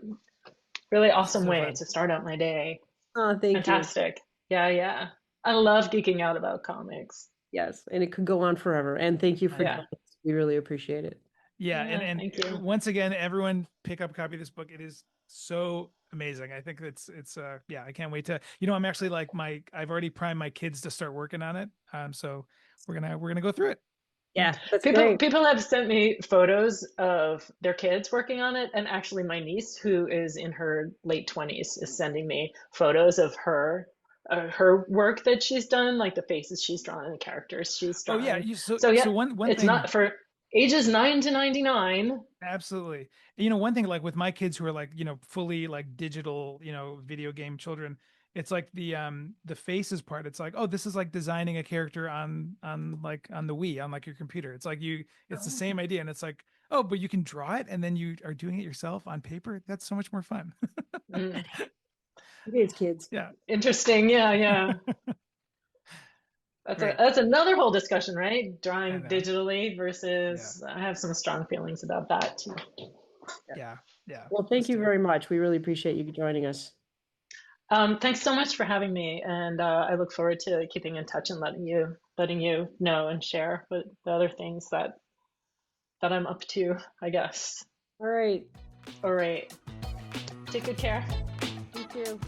[SPEAKER 3] really awesome
[SPEAKER 1] so
[SPEAKER 3] way
[SPEAKER 1] fun.
[SPEAKER 3] to start out my day.
[SPEAKER 2] Oh, thank you.
[SPEAKER 3] Fantastic. Yeah, yeah. I love geeking out about comics.
[SPEAKER 2] Yes. And it could go on forever. And thank you
[SPEAKER 1] I
[SPEAKER 2] for
[SPEAKER 1] know.
[SPEAKER 3] Yeah.
[SPEAKER 2] joining us. We really appreciate it.
[SPEAKER 1] Yeah,
[SPEAKER 3] Yeah,
[SPEAKER 1] and
[SPEAKER 3] thank you.
[SPEAKER 1] once again, everyone pick up a copy of this book. It is so amazing. I think it's yeah, I can't wait to, I'm actually like I've already primed my kids to start working on it. So we're gonna go through it.
[SPEAKER 2] Yeah, that's
[SPEAKER 3] People
[SPEAKER 2] great.
[SPEAKER 3] people have sent me photos of their kids working on it, and actually my niece, who is in her late 20s, is sending me photos of her work that she's done, like the faces she's drawn and the characters she's
[SPEAKER 1] Oh yeah,
[SPEAKER 3] drawn.
[SPEAKER 1] so
[SPEAKER 3] So yeah,
[SPEAKER 1] one
[SPEAKER 3] it's
[SPEAKER 1] thing.
[SPEAKER 3] not for ages 9 to 99.
[SPEAKER 1] Absolutely. One thing like with my kids who are like, fully like digital, video game children, it's like the faces part. It's like, oh, this is like designing a character on the Wii, on like your computer. It's like it's the
[SPEAKER 3] Oh.
[SPEAKER 1] same idea. And it's like, oh, but you can draw it and then you are doing it yourself on paper. That's so much more fun.
[SPEAKER 3] Mm,
[SPEAKER 2] It's kids.
[SPEAKER 1] Yeah.
[SPEAKER 3] interesting. Yeah, yeah.
[SPEAKER 1] Great.
[SPEAKER 3] That's another whole discussion, right?
[SPEAKER 1] I
[SPEAKER 3] Drawing
[SPEAKER 1] know.
[SPEAKER 3] digitally
[SPEAKER 1] Yeah.
[SPEAKER 3] versus I have some strong feelings about that too.
[SPEAKER 1] Yeah. Yeah.
[SPEAKER 2] Well, thank
[SPEAKER 1] Us
[SPEAKER 2] you
[SPEAKER 1] too.
[SPEAKER 2] very much. We really appreciate you joining us.
[SPEAKER 3] Thanks so much for having me, and I look forward to keeping in touch and letting you know and share what the other things that I'm up to, I guess.
[SPEAKER 2] All right.
[SPEAKER 3] All right. Take good care.
[SPEAKER 2] You too.